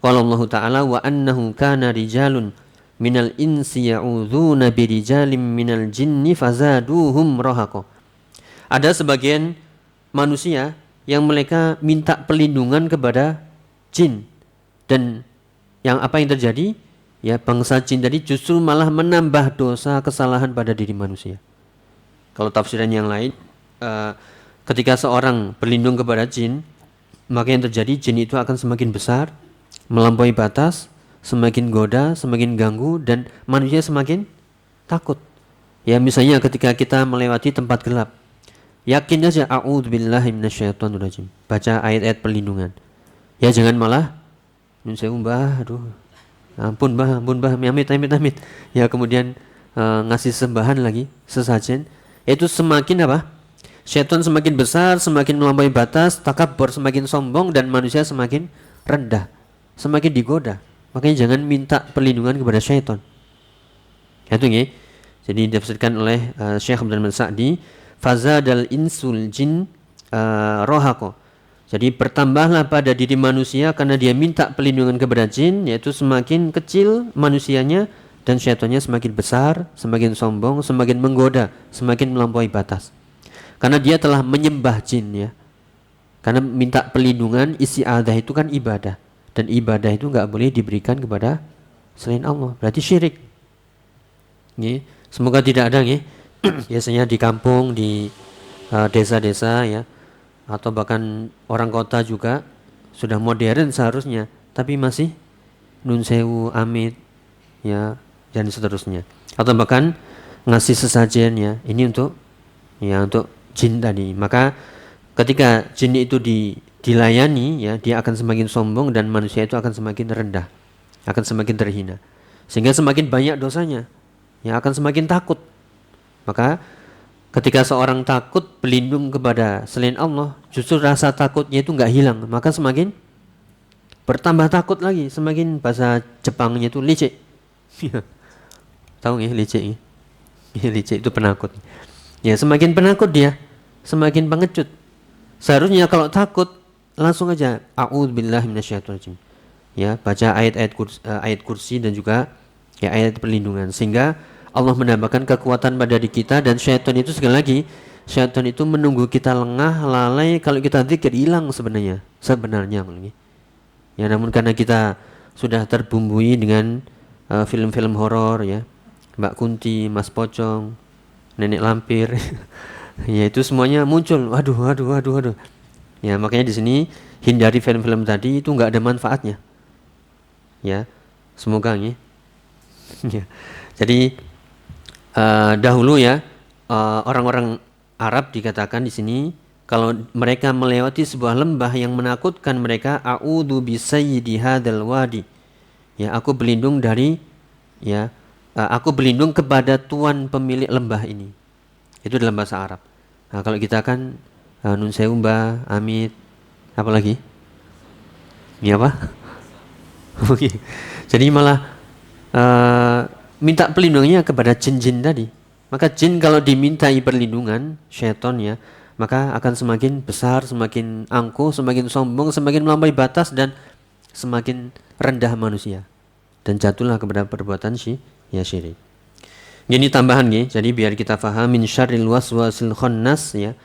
Qala Allah Ta'ala, wa annahu kana rijalun minal insi ya'udzuna birijalim minal jinni fazaduhum rahaqa. Ada sebagian manusia yang mereka minta perlindungan kepada jin, dan apa yang terjadi? Ya, bangsa jin tadi justru malah menambah dosa kesalahan pada diri manusia. Kalau tafsiran yang lain, ketika seorang berlindung kepada jin, maka yang terjadi jin itu akan semakin besar, melampaui batas, semakin goda, semakin ganggu, dan manusia semakin takut. Ya, misalnya ketika kita melewati tempat gelap, yakin saja a'udzubillahi minasyaitonirrajim. Baca ayat-ayat perlindungan. Ya, jangan malah mbah, ampun mbah, amit. Ya, kemudian ngasih sembahan lagi, sesajen. Itu semakin syaitan semakin besar, semakin melampaui batas, takabur, semakin sombong, dan manusia semakin rendah, semakin digoda. Makanya jangan minta perlindungan kepada syaitan. Itu nggih. Jadi ditafsirkan oleh Syekh Abdul Rahman Sa'di, fazadal insul jin rohako. Jadi bertambahlah pada diri manusia karena dia minta perlindungan kepada jin, yaitu semakin kecil manusianya dan syaitannya semakin besar, semakin sombong, semakin menggoda, semakin melampaui batas. Karena dia telah menyembah jin, ya. Karena minta perlindungan, isti'adzah itu kan ibadah, dan ibadah itu enggak boleh diberikan kepada selain Allah, berarti syirik. Semoga tidak ada nggih. Biasanya di kampung, di desa-desa ya, atau bahkan orang kota juga sudah modern seharusnya, tapi masih nun sewu, amit ya, dan seterusnya. Atau bahkan ngasih sesajen ya, ini untuk jin tadi. Maka ketika jin itu dilayani ya, dia akan semakin sombong dan manusia itu akan semakin rendah, akan semakin terhina. Sehingga semakin banyak dosanya, ya akan semakin takut. Maka ketika seorang takut berlindung kepada selain Allah, justru rasa takutnya itu nggak hilang, maka semakin bertambah takut lagi, semakin bahasa Jepangnya itu licik. Tahu nggak licik? Licik itu penakut. Ya semakin penakut dia, semakin pengecut. Seharusnya kalau takut langsung aja a'udzubillahi minasyaitonirrajim. Ya, baca ayat kursi dan juga ya ayat perlindungan, sehingga Allah menambahkan kekuatan pada diri kita. Dan syaitan itu sekali lagi, syaitan itu menunggu kita lengah, lalai. Kalau kita zikir hilang sebenarnya. Ya, namun karena kita sudah terbumbui dengan film-film horor ya, Mbak Kunti, Mas Pocong, Nenek Lampir, ya itu semuanya muncul. Waduh. Ya makanya di sini hindari film-film tadi, itu nggak ada manfaatnya. Ya, semoga ya. Ya. Jadi dahulu ya orang-orang Arab dikatakan di sini, kalau mereka melewati sebuah lembah yang menakutkan mereka, a'udzu bisayyidi hadzal wadi. Ya, aku berlindung dari aku berlindung kepada tuan pemilik lembah ini. Itu dalam bahasa Arab. Nah, kalau kita kan nun sewu mbah, amit, apa lagi? Ini apa? Oke. Jadi malah minta pelindungnya kepada jin-jin tadi. Maka jin kalau dimintai perlindungan, syaitan ya, maka akan semakin besar, semakin angkuh, semakin sombong, semakin melampaui batas dan semakin rendah manusia. Dan jatuhlah kepada perbuatan syirik. Ini tambahan ya. Jadi biar kita faham, min syarril waswasil khannas ya.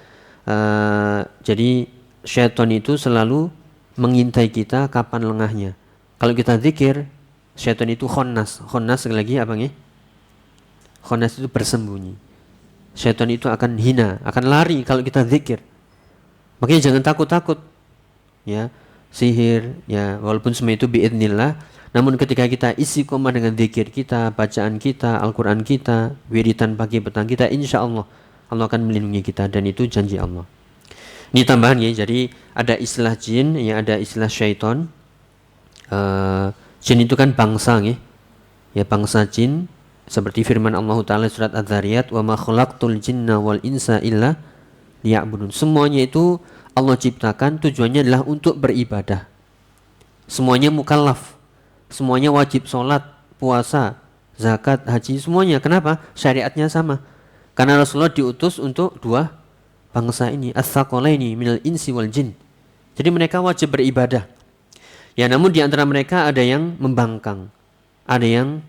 Jadi syaitan itu selalu mengintai kita kapan lengahnya. Kalau kita zikir, syaitan itu khannas. Khannas sekali lagi apa nih? Khannas itu bersembunyi. Syaitan itu akan hina, akan lari kalau kita zikir. Makanya jangan takut-takut. Ya, sihir ya, walaupun semua itu biidznillah, namun ketika kita istiqomah dengan zikir kita, bacaan kita, Al-Qur'an kita, wiridan pagi petang kita, insyaallah Allah akan melindungi kita, dan itu janji Allah. Ini tambahan ya. Jadi ada istilah jin, ya ada istilah syaitan. Jin itu kan bangsa ya, bangsa jin, seperti firman Allah Ta'ala surat Az-Zariyat, wa ma khalaqtul jinna wal insa illa liya'budun. Semuanya itu Allah ciptakan tujuannya adalah untuk beribadah. Semuanya mukallaf, semuanya wajib sholat, puasa, zakat, haji, semuanya. Kenapa? Syariatnya sama. Karena Rasulullah diutus untuk dua bangsa ini, as-saqalaini minal insi wal jin. Jadi mereka wajib beribadah. Ya, namun di antara mereka ada yang membangkang, ada yang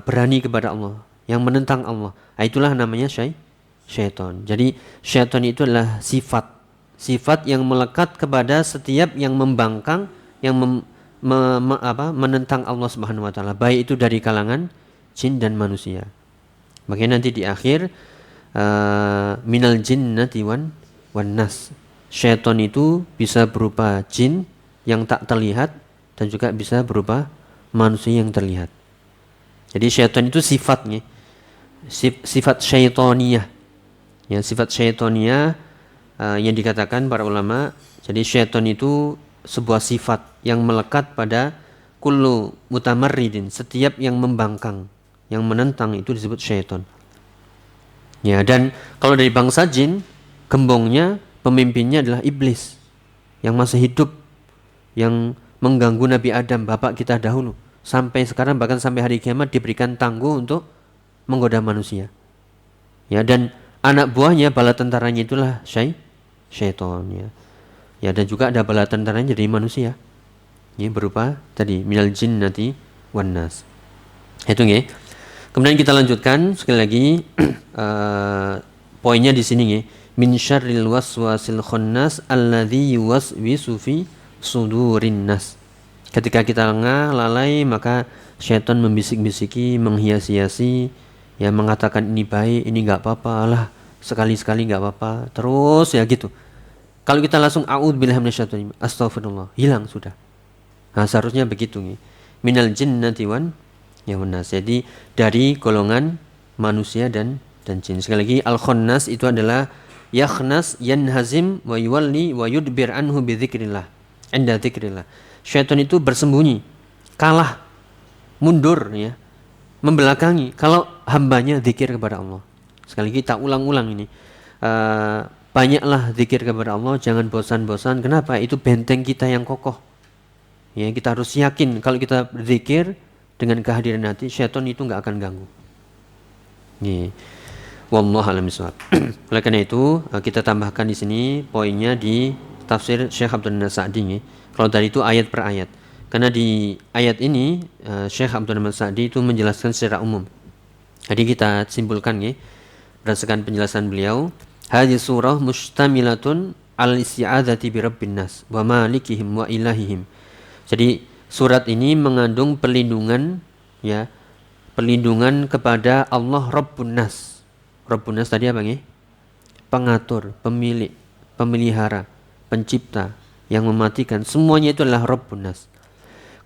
berani kepada Allah, yang menentang Allah. Nah, itulah namanya syaitan. Jadi syaitan itu adalah sifat yang melekat kepada setiap yang membangkang, yang menentang Allah Subhanahu wa taala, baik itu dari kalangan jin dan manusia. Makanya nanti di akhir minal jinnati wan nas. Syaitan itu bisa berupa jin yang tak terlihat dan juga bisa berupa manusia yang terlihat. Jadi syaitan itu sifatnya sifat syaitoniyah. Ya, sifat syaitoniyah yang dikatakan para ulama. Jadi syaitan itu sebuah sifat yang melekat pada kullu mutamarridin, setiap yang membangkang, yang menentang, itu disebut syaitan. Ya, dan kalau dari bangsa jin, gembongnya, pemimpinnya adalah iblis yang masih hidup, yang mengganggu Nabi Adam, bapak kita dahulu, sampai sekarang, bahkan sampai hari kiamat diberikan tangguh untuk menggoda manusia. Ya, dan anak buahnya, bala tentaranya itulah syaitan ya. Ya, dan juga ada bala tentaranya dari manusia. Ini berupa tadi minal jinnati wan nas. Itu nggih. Kemudian kita lanjutkan sekali lagi poinnya di sini nggih. Min syarril waswasil khannas alladzi yuwaswisu fi sudurin nas. Ketika kita lengah, lalai, maka syaitan membisik-bisiki, menghias-hiasi Ya mengatakan ini baik, ini nggak apa-apa lah, sekali-sekali nggak apa-apa, terus ya gitu. Kalau kita langsung a'udzubillahi minasyaitonir rajim, astagfirullah, hilang sudah. Nah, seharusnya begitu nih. Minal jinnati wan nas. Jadi dari golongan manusia dan jin. Sekali lagi al-khannas itu adalah yakhnas yanhazim wa yuwalli wa yudbir anhu bi dzikrillah. Inda dzikrillah. Syaitan itu bersembunyi, kalah, mundur ya, membelakangi kalau hambanya zikir kepada Allah. Sekali lagi kita ulang-ulang ini. Banyaklah zikir kepada Allah, jangan bosan-bosan. Kenapa? Itu benteng kita yang kokoh. Ya, kita harus yakin kalau kita berzikir dengan kehadiran hati, syaitan itu nggak akan ganggu. Nih, wallahu a'lam bishawab. Oleh karena itu, kita tambahkan di sini poinnya di tafsir Syekh Abdul Rahman Sa'di. Nih. Kalau tadi itu ayat per ayat. Karena di ayat ini Syekh Abdul Rahman Sa'di itu menjelaskan secara umum. Jadi kita simpulkan nih, berdasarkan penjelasan beliau. Hadhihi surah mustamilatun al-isti'adzati bi rabbin nas wa malikihim wa ilahihim. Jadi surat ini mengandung perlindungan ya, perlindungan kepada Allah Rabbun Nas. Rabbun Nas tadi apa nih? Pengatur, pemilik, pemelihara, pencipta, yang mematikan, semuanya itu adalah Rabbun Nas.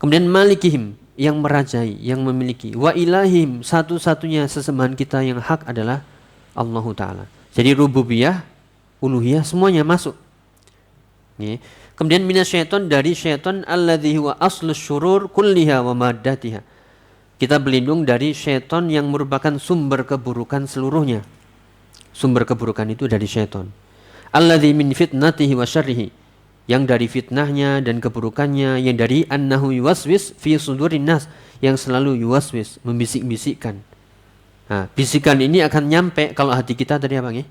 Kemudian malikihim, yang merajai, yang memiliki. Wa ilahim, satu-satunya sesembahan kita yang hak adalah Allah Ta'ala. Jadi rububiyah, uluhiyah semuanya masuk. Nih. Kemudian minasyaiton, dari syaiton alladzi huwa aslus syurur kulliha wa maddatiha. Kita berlindung dari syaiton yang merupakan sumber keburukan seluruhnya. Sumber keburukan itu dari syaiton. Alladzi min fitnatihi wa syarrihi. Yang dari fitnahnya dan keburukannya, yang dari annahu yuwaswis fi sudurin nas, yang selalu yuwaswis, membisik-bisikkan. Nah, bisikan ini akan nyampe kalau hati kita tadi apa nih?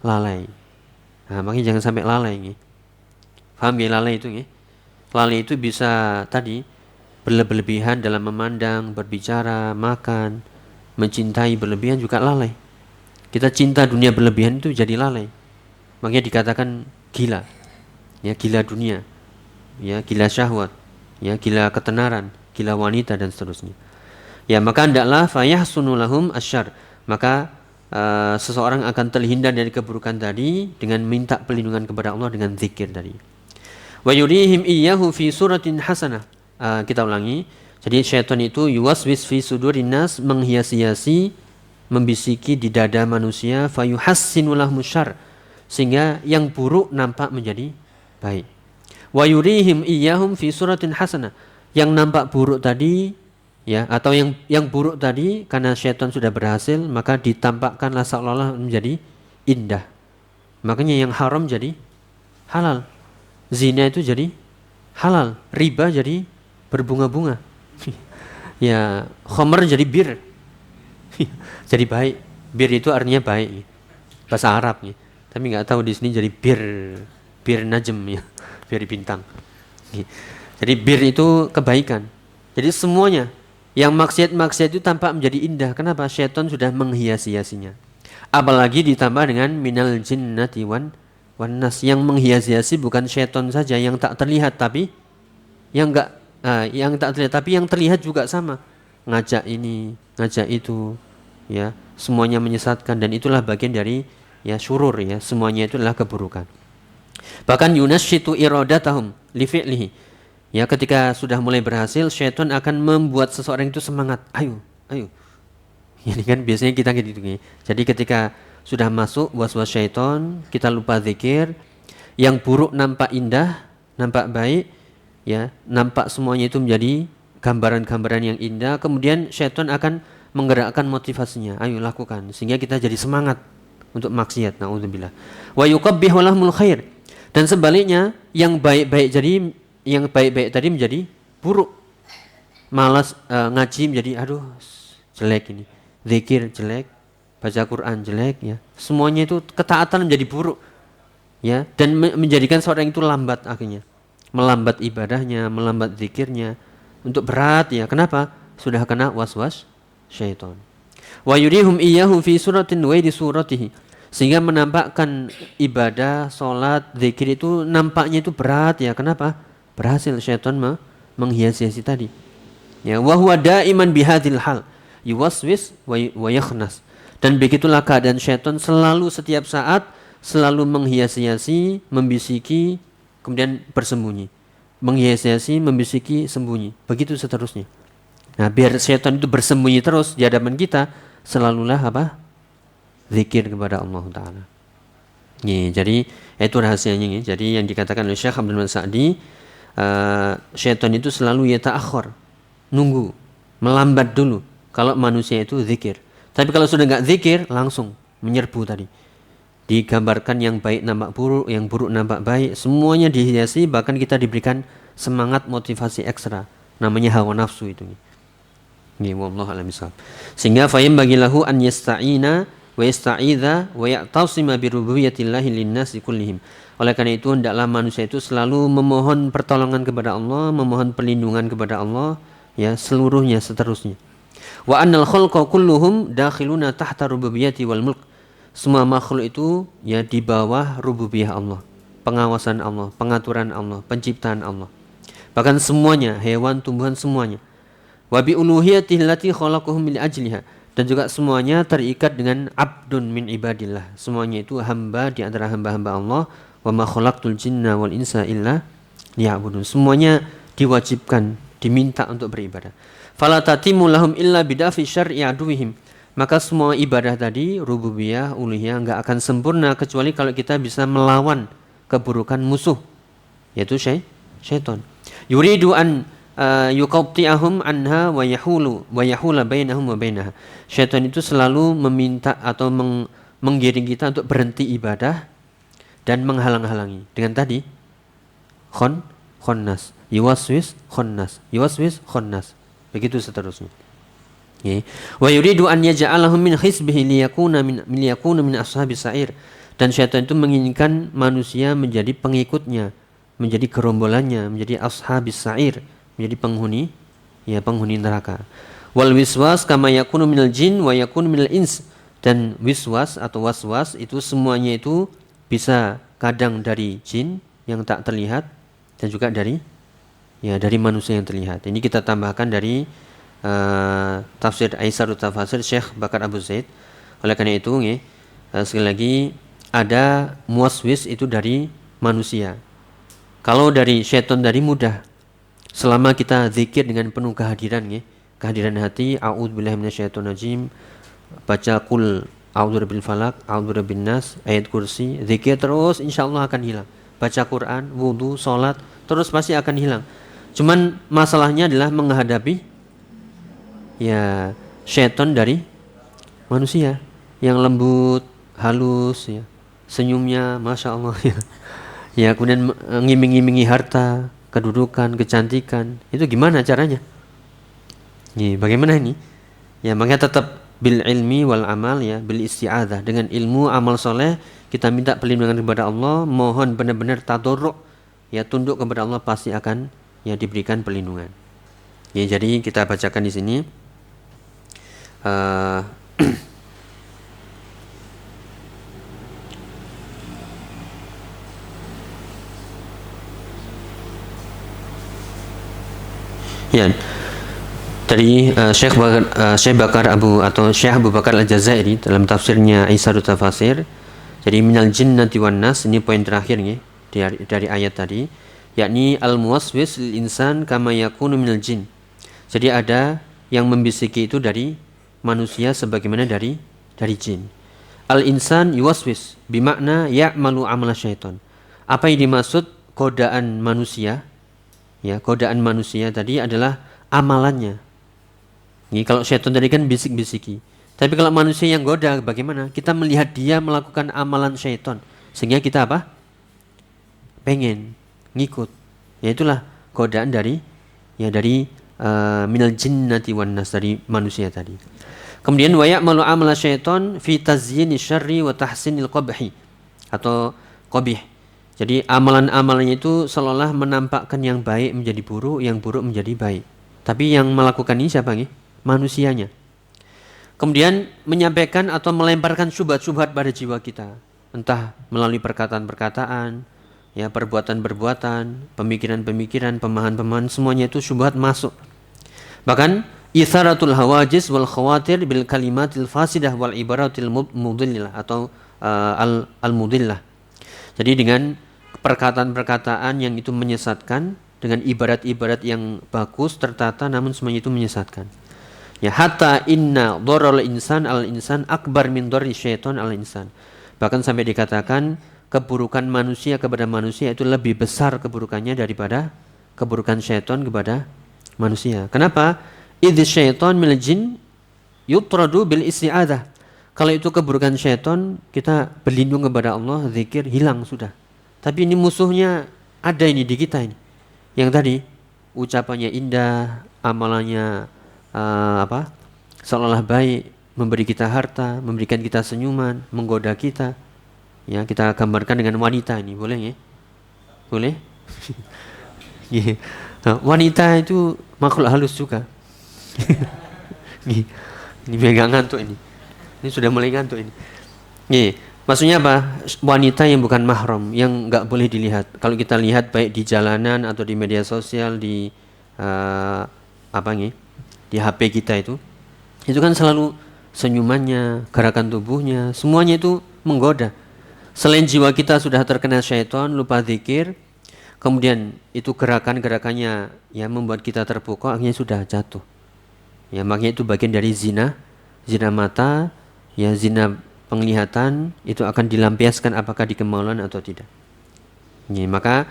Lalai. Nah, makanya jangan sampai lalai nih. Paham ya lalai itu nih? Lalai itu bisa tadi berlebihan dalam memandang, berbicara, makan, mencintai berlebihan juga lalai. Kita cinta dunia berlebihan itu jadi lalai. Makanya dikatakan gila. Ya, gila dunia. Ya, gila syahwat. Ya, gila ketenaran, gila wanita dan seterusnya. Ya, maka hendaklah fayahsunu lahum asyarr. Maka seseorang akan terhindar dari keburukan tadi dengan minta perlindungan kepada Allah dengan zikir tadi. Wa yurihim iyyahu fi suratin hasanah. Kita ulangi. Jadi syaitan itu yuwaswis fi sudurin nas, menghias-hiasi, membisiki di dada manusia, fayuhassinu lahum syarr, sehingga yang buruk nampak menjadi baik. Wa yurihim iyyahum fi suratin hasanah. Yang nampak buruk tadi ya, atau yang buruk tadi karena syaitan sudah berhasil, maka ditampakkanlah seolah-olah menjadi indah. Makanya yang haram jadi halal. Zina itu jadi halal, riba jadi berbunga-bunga. Ya, khamr jadi bir. Jadi baik. Bir itu artinya baik. Bahasa Arab nih. Tapi enggak tahu di sini jadi bir najm ya, bir bintang. Jadi bir itu kebaikan. Jadi semuanya yang maksiat-maksiat itu tampak menjadi indah. Kenapa? Syaitan sudah menghias-hiasinya. Apalagi ditambah dengan minal jinnati wan nas, yang menghias-hiasi bukan syaitan saja yang tak terlihat, tapi yang tak terlihat tapi yang terlihat juga sama. Ngajak ini, ngajak itu, ya, semuanya menyesatkan, dan itulah bagian dari ya syurur ya, semuanya itu adalah keburukan. Bahkan yunashitu iradatahum li fi'lihi. Ya, ketika sudah mulai berhasil, syaitan akan membuat seseorang itu semangat. Ayo. Ini kan biasanya kita gitu nih. Jadi ketika sudah masuk was-was syaitan, kita lupa zikir, yang buruk nampak indah, nampak baik, ya, nampak semuanya itu menjadi gambaran-gambaran yang indah. Kemudian syaitan akan menggerakkan motivasinya. Ayo lakukan, sehingga kita jadi semangat untuk maksiat. Na'udzubillah. Wa yuqabbihu lahumul khair. Dan sebaliknya, yang baik-baik tadi menjadi buruk. Malas ngaji menjadi aduh jelek ini. Zikir jelek, baca Quran jelek ya. Semuanya itu ketaatan menjadi buruk. Ya, dan menjadikan seorang itu lambat akhirnya. Melambat ibadahnya, melambat zikirnya, untuk berat ya. Kenapa? Sudah kena was-was syaitan. Wa yurihum iyyahu fi suratin wa di suratihi. Sehingga menampakkan ibadah, salat, zikir itu nampaknya itu berat ya. Kenapa? Berhasil syaitan menghias-hiasi tadi. Ya, wa huwa daiman bihadzal hal. yuwaswis wa yakhnas. Dan begitulah keadaan syaitan selalu setiap saat selalu menghias-hiasi, membisiki, kemudian bersembunyi. Menghias-hiasi, membisiki, sembunyi. Begitu seterusnya. Nah, biar syaitan itu bersembunyi terus di hadapan kita, selalulah apa? Zikir kepada Allah Ta'ala. Jadi itu rahasianya. Jadi yang dikatakan oleh Syekh Abdul Sa'di, syaitan itu selalu yata'akhir, nunggu, melambat dulu kalau manusia itu zikir. Tapi kalau sudah enggak zikir, langsung menyerbu tadi. Digambarkan yang baik nampak buruk, yang buruk nampak baik, semuanya dihiasi, bahkan kita diberikan semangat motivasi ekstra. Namanya hawa nafsu itu. Wallahu a'lam bishawab. Sehingga fayam bagilahu an yasta'ina wa yasta'idza wa ya'tasima bi rububiyyatillahi lin-nasi kullihim. Oleh karena itu hendaklah manusia itu selalu memohon pertolongan kepada Allah, memohon perlindungan kepada Allah, ya, seluruhnya seterusnya. Wa annal khalqa kulluhum dakhiluna tahta rububiyyati wal mulk. Semua makhluk itu ya di bawah rububiyah Allah, pengawasan Allah, pengaturan Allah, penciptaan Allah. Bahkan semuanya, hewan, tumbuhan, semuanya. Wa bi uluhiyatihi allati khalaqahum min ajliha. Dan juga semuanya terikat dengan abdun min ibadillah. Semuanya itu hamba di antara hamba-hamba Allah. Wa ma khalaqtul jinna wal insa illa liya'budun. Semuanya diwajibkan, diminta untuk beribadah. Fala tatimu lahum illa bidafi syar'i aduwihim. Maka semua ibadah tadi, rububiyah, uluhiyah, enggak akan sempurna kecuali kalau kita bisa melawan keburukan musuh, yaitu syaitan. Yuridu an yuqatti'ahum anha wa yahula bainahum wa bainaha. Syaitan itu selalu meminta atau menggiring kita untuk berhenti ibadah dan menghalang-halangi dengan tadi khonnas, yuwaswis khonnas, begitu seterusnya. Wa yuridu an yaj'alahum min hizbihi liyakuna min ashabis sa'ir. Dan syaitan itu menginginkan manusia menjadi pengikutnya, menjadi gerombolannya, menjadi ashabis sa'ir, menjadi penghuni neraka. Wal wiswas kama yakunu minal jin wa yakunu minal ins. Dan wiswas atau waswas itu semuanya itu bisa kadang dari jin yang tak terlihat dan juga dari manusia yang terlihat. Ini kita tambahkan dari tafsir Aisarut Tafasir Syekh Bakar Abu Zaid. Oleh karena itu sekali lagi ada muwaswis itu dari manusia. Kalau dari syaitan dari mudah. Selama kita zikir dengan penuh kehadiran hati, a'udzubillahi minasyaitonirrajim, baca qul a'udzu birabbil falaq, a'udzu birabbin nas, ayat kursi, zikir terus insyaallah akan hilang. Baca Quran, wudu, salat, terus pasti akan hilang. Cuman masalahnya adalah menghadapi syaitan dari manusia yang lembut, halus, senyumnya masya Allah, kemudian ngiming-ngimingi harta, kedudukan, kecantikan. Itu gimana caranya? Bagaimana ini? Makanya tetap bil ilmi wal amal, bil isti'adzah, dengan ilmu, amal soleh kita minta perlindungan kepada Allah, mohon benar-benar tadarruk, tunduk kepada Allah, pasti akan diberikan perlindungan. Jadi kita bacakan di sini. Dari Syekh Bakar Abu Bakar Al-Jazairi dalam tafsirnya Aisarut Tafasir. Jadi minal jinnati wan nas, ini poin terakhir dari ayat tadi, yakni al-muwaswis lil insan kama yakunu minal jin. Jadi ada yang membisiki itu dari manusia sebagaimana dari jin. Al-insan yuwaswis bimakna ya'malu amala syaitan. Apa yang dimaksud godaan manusia? Godaan manusia tadi adalah amalannya. Kalau syaitan tadi kan bisik-bisiki. Tapi kalau manusia yang goda bagaimana? Kita melihat dia melakukan amalan syaitan, sehingga kita apa? Pengen ngikut. Itulah godaan dari minal jinnati wan nas, dari manusia tadi. Kemudian wa ya'malu amala syaitan fi tazyini syarri wa tahsinil qabhi atau qabih. Jadi amalan-amalannya itu seolah-olah menampakkan yang baik menjadi buruk, yang buruk menjadi baik. Tapi yang melakukan ini siapa manusianya. Kemudian menyampaikan atau melemparkan syubhat-syubhat pada jiwa kita, entah melalui perkataan-perkataan, perbuatan-perbuatan, pemikiran-pemikiran, pemahaman-pemahaman, semuanya itu syubhat masuk. Bahkan Itharatul hawajiz wal khawatir bil kalimatil fasidah wal ibaratil mudillah atau al-mudillah. Jadi dengan perkataan-perkataan yang itu menyesatkan, dengan ibarat-ibarat yang bagus tertata namun semuanya itu menyesatkan. Ya, hatta inna dharral insan al-insan akbar min dharri syaitan al-insan. Bahkan sampai dikatakan keburukan manusia kepada manusia itu lebih besar keburukannya daripada keburukan syaitan kepada manusia. Kenapa? Idz syaitan minal jin yutradu bil isti'adzah. Kalau itu keburukan syaitan, kita berlindung kepada Allah, zikir, hilang sudah. Tapi ini musuhnya ada ini di kita ini. Yang tadi ucapannya indah, amalannya seolah-olah baik, memberi kita harta, memberikan kita senyuman, menggoda kita. Ya, kita gambarkan dengan wanita ini, boleh ya? Boleh? Yeah. Nah, wanita itu makhluk halus juga. Ini mega ngantuk ini. Ini sudah mulai ngantuk ini. Yeah. Maksudnya apa? Wanita yang bukan mahram, yang enggak boleh dilihat. Kalau kita lihat baik di jalanan atau di media sosial, di di HP kita itu kan selalu senyumannya, gerakan tubuhnya, semuanya itu menggoda. Selain jiwa kita sudah terkena syaitan, lupa zikir, kemudian itu gerakan-gerakannya yang membuat kita terpukau, akhirnya sudah jatuh. Ya, makanya itu bagian dari zina mata, ya, zina penglihatan, itu akan dilampiaskan apakah di kemaluan atau tidak. Ya, maka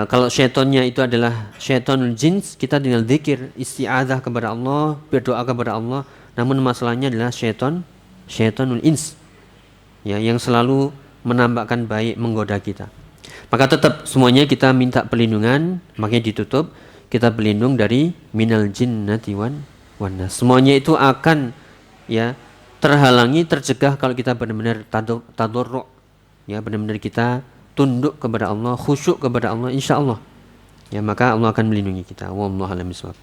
kalau syaitannya itu adalah syaitanul jins, kita tinggal zikir, isti'adzah kepada Allah, berdoa kepada Allah. Namun masalahnya adalah syaitanul ins, ya, yang selalu menampakkan baik, menggoda kita. Maka tetap semuanya kita minta perlindungan, makanya ditutup, kita berlindung dari minal jinnati wan nas. Semuanya itu akan, ya, terhalangi, tercegah kalau kita benar-benar tadarru', ya, benar-benar kita tunduk kepada Allah, khusyuk kepada Allah, insyaallah. Ya, maka Allah akan melindungi kita. Wallahu a'lam bishawab.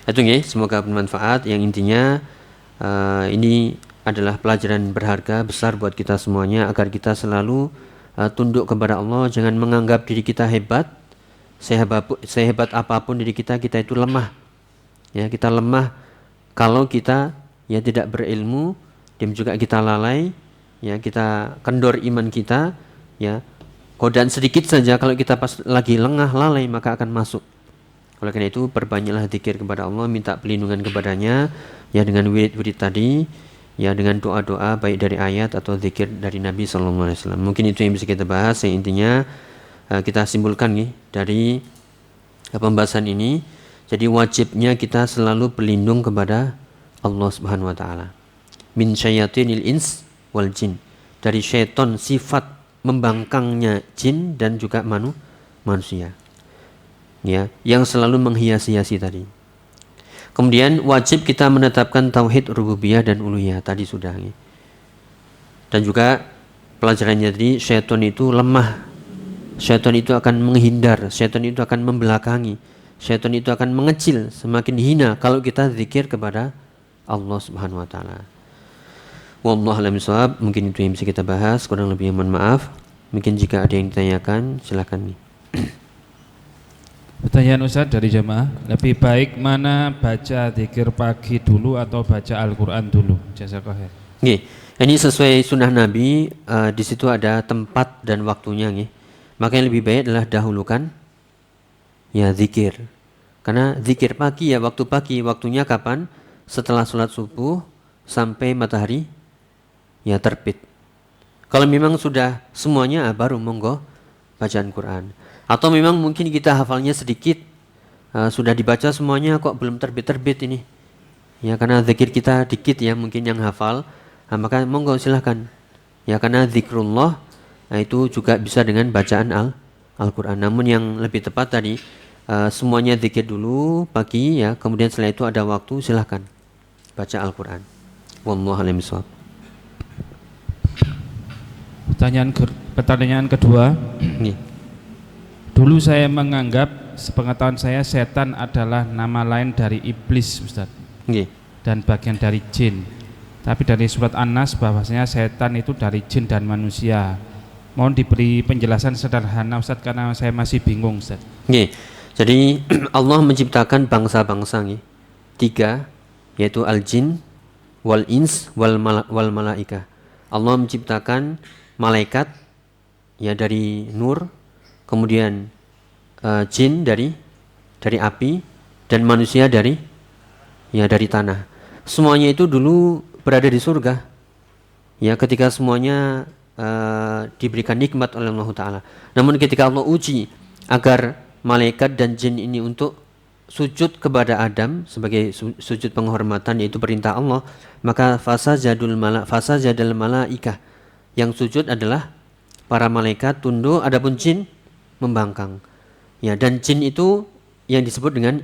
Itu nggih, semoga bermanfaat. Yang intinya ini adalah pelajaran berharga besar buat kita semuanya, agar kita selalu tunduk kepada Allah, jangan menganggap diri kita hebat. Sehebat apapun diri kita itu lemah. Ya, kita lemah kalau kita, ya, tidak berilmu, dan juga kita lalai, ya, kita kendor iman kita, ya. Godaan sedikit saja kalau kita pas lagi lengah, lalai, maka akan masuk. Oleh karena itu perbanyaklah zikir kepada Allah, minta perlindungan kepadanya, ya, dengan wirid-wirid tadi, ya, dengan doa-doa baik dari ayat atau zikir dari Nabi SAW. Mungkin itu yang bisa kita bahas. Yang intinya kita simpulkan nih dari pembahasan ini. Jadi wajibnya kita selalu berlindung kepada Allah Subhanahu wa taala. Min syayatinil ins wal jin. Dari syaitan sifat membangkangnya jin dan juga manusia. Ya, yang selalu menghias-hiasi tadi. Kemudian wajib kita menetapkan tauhid rububiyah dan uluhiyah tadi sudah. Ya. Dan juga pelajarannya tadi, syaitan itu lemah. Syaitan itu akan menghindar, syaitan itu akan membelakangi. Syaitan itu akan mengecil, semakin hina kalau kita zikir kepada Allah Subhanahu wa taala. Wallahu a'lam bishawab. Mungkin itu yang bisa kita bahas, kurang lebih mohon maaf. Mungkin jika ada yang ditanyakan, silakan nih. Pertanyaan Ustaz dari jemaah, lebih baik mana baca zikir pagi dulu atau baca Al-Qur'an dulu? Jazakallahu khair. Nggih, ini sesuai sunnah Nabi, di situ ada tempat dan waktunya nggih. Maka yang lebih baik adalah dahulukan, ya, zikir. Karena zikir pagi, ya, waktu pagi, waktunya kapan? Setelah sholat subuh sampai matahari, ya, terbit. Kalau memang sudah semuanya, baru monggo bacaan Quran. Atau memang mungkin kita hafalnya sedikit, sudah dibaca semuanya kok belum terbit-terbit ini. Ya, karena zikir kita dikit, ya, mungkin yang hafal, maka monggo silahkan. Ya, karena zikrullah, itu juga bisa dengan bacaan Al-Quran. Namun yang lebih tepat tadi, semuanya zikir dulu pagi, ya, kemudian setelah itu ada waktu, silahkan baca Al-Quran. Wallahu a'lam bishawab. Pertanyaan kedua. Dulu saya menganggap, sepengetahuan saya, setan adalah nama lain dari iblis, Ustaz. Dan bagian dari jin. Tapi dari surat An-Nas bahwasanya setan itu dari jin dan manusia. Mohon diberi penjelasan sederhana, Ustaz, karena saya masih bingung, Ustaz. Jadi Allah menciptakan bangsa-bangsa, 3, yaitu al-jin wal ins wal malaikah. Allah menciptakan malaikat ya dari nur, kemudian jin dari api, dan manusia dari tanah. Semuanya itu dulu berada di surga. Ya, ketika semuanya diberikan nikmat oleh Allah Ta'ala. Namun ketika Allah uji agar malaikat dan jin ini untuk sujud kepada Adam sebagai sujud penghormatan, yaitu perintah Allah, maka fasajadal malaikah, yang sujud adalah para malaikat tunduk, adapun jin membangkang. Ya, dan jin itu yang disebut dengan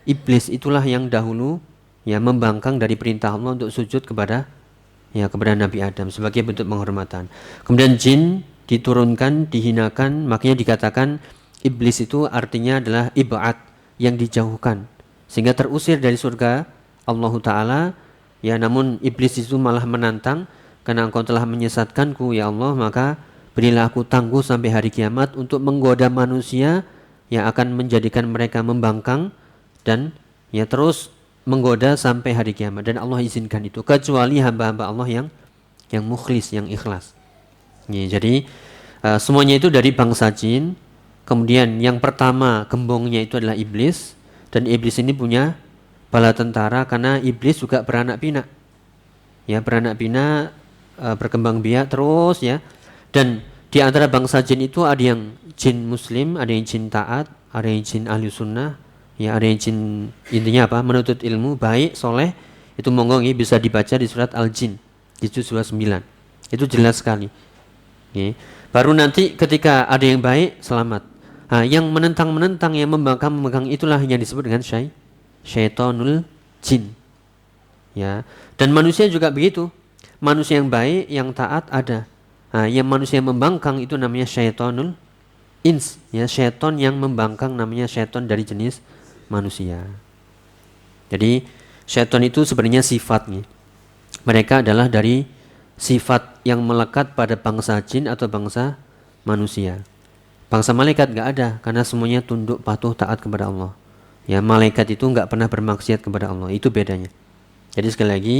iblis, itulah yang dahulu ya membangkang dari perintah Allah untuk sujud kepada Nabi Adam sebagai bentuk penghormatan. Kemudian jin diturunkan, dihinakan, makanya dikatakan iblis itu artinya adalah ib'ad, yang dijauhkan, sehingga terusir dari surga Allah Ta'ala. Ya, namun iblis itu malah menantang, karena engkau telah menyesatkanku ya Allah, maka berilah aku tangguh sampai hari kiamat untuk menggoda manusia yang akan menjadikan mereka membangkang dan ya terus menggoda sampai hari kiamat. Dan Allah izinkan itu kecuali hamba-hamba Allah yang mukhlis, yang ikhlas. Ya, jadi semuanya itu dari bangsa jin. Kemudian yang pertama gembongnya itu adalah iblis, dan iblis ini punya bala tentara karena iblis juga beranak pinak. Ya, beranak pinak, berkembang biak terus ya. Dan di antara bangsa jin itu ada yang jin muslim, ada yang jin taat, ada yang jin ahli sunnah, ya ada yang jin intinya apa? Menuntut ilmu, baik, soleh. Itu monggo ya, bisa dibaca di surat Al-Jin di juz 29. Itu jelas sekali. Ya. Baru nanti ketika ada yang baik, selamat. Nah, yang menentang, yang membangkang itulah yang disebut dengan syaitonul jin. Ya. Dan manusia juga begitu. Manusia yang baik, yang taat ada. Nah, yang manusia yang membangkang itu namanya syaitonul ins. Ya, syaiton yang membangkang namanya syaiton dari jenis manusia. Jadi syaitan itu sebenarnya sifatnya. Mereka adalah dari sifat yang melekat pada bangsa jin atau bangsa manusia. Bangsa malaikat enggak ada, karena semuanya tunduk, patuh, taat kepada Allah. Ya, malaikat itu enggak pernah bermaksiat kepada Allah. Itu bedanya. Jadi sekali lagi,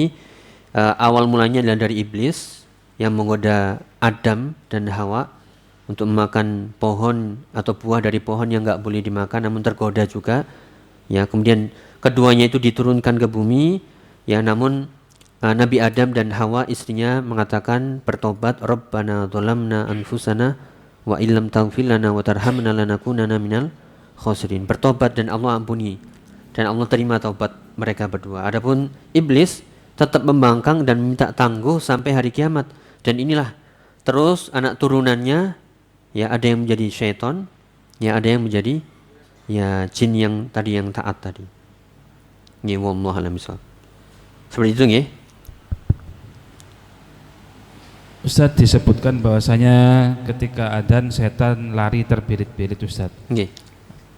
awal mulanya adalah dari iblis yang menggoda Adam dan Hawa untuk memakan pohon atau buah dari pohon yang enggak boleh dimakan, namun tergoda juga. Ya, kemudian keduanya itu diturunkan ke bumi. Ya, namun Nabi Adam dan Hawa istrinya mengatakan bertobat, Rabbana dzalamna anfusana wa illam taghfir lana wa tarhamna lanakunanna minal khosirin. Bertobat dan Allah ampuni, dan Allah terima taubat mereka berdua. Adapun iblis tetap membangkang dan minta tangguh sampai hari kiamat. Dan inilah terus anak turunannya, ya ada yang menjadi syaitan, ya ada yang menjadi ya jin yang tadi, yang taat tadi. Nggih, wallahu a'lam bishawab. Seperti itu nggih. Ustaz, disebutkan bahwasanya ketika adzan setan lari terbirit-birit Ustaz. Nggih.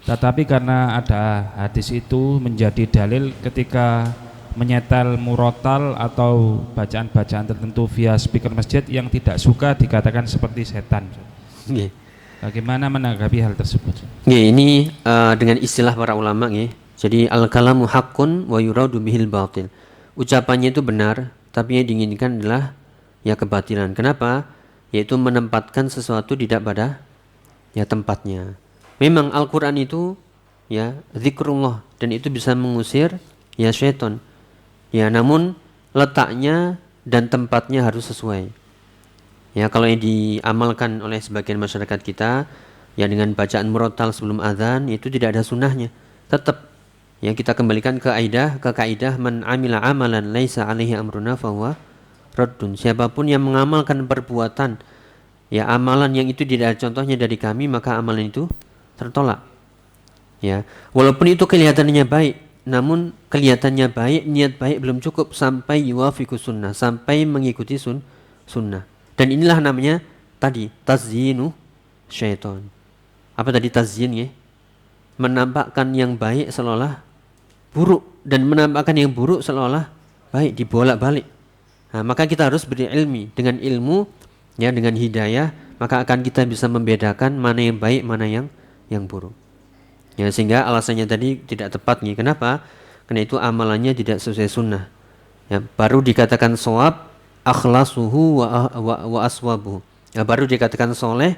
Tetapi karena ada hadis itu menjadi dalil ketika menyetel murotal atau bacaan-bacaan tertentu via speaker masjid yang tidak suka dikatakan seperti setan. Nggih. Bagaimana menanggapi hal tersebut? Nggih, ini dengan istilah para ulama nggih. Jadi al-kalamu haqqun wa yuradu bihil batil. Ucapannya itu benar, tapi yang diinginkan adalah ya kebatilan. Kenapa? Yaitu menempatkan sesuatu tidak pada ya tempatnya. Memang Al-Qur'an itu ya zikrullah, dan itu bisa mengusir ya syaitan. Ya, namun letaknya dan tempatnya harus sesuai. Ya, kalau yang diamalkan oleh sebagian masyarakat kita ya dengan bacaan murattal sebelum azan, itu tidak ada sunnahnya. Tetap yang kita kembalikan ke kaidah man amila amalan laisa alaihi amruna fahuwa raddun. Siapapun yang mengamalkan perbuatan ya amalan yang itu tidak ada contohnya dari kami, maka amalan itu tertolak. Ya, walaupun itu kelihatannya baik, namun kelihatannya baik, niat baik belum cukup sampai yuwafiqus sunnah, sampai mengikuti sunnah. Dan inilah namanya tadi tazyinu syaitan. Apa tadi tazyin ya? Menampakkan yang baik seolah buruk, dan menampakkan yang buruk seolah baik, dibolak-balik. Nah, maka kita harus berilmi. Dengan ilmu ya, dengan hidayah, maka akan kita bisa membedakan mana yang baik, mana yang buruk. Ya, sehingga alasannya tadi tidak tepat nih. Kenapa? karena itu amalannya tidak sesuai sunnah. Ya, baru dikatakan shawab akhlasuhu wa aswabuhu. Ya, baru dikatakan soleh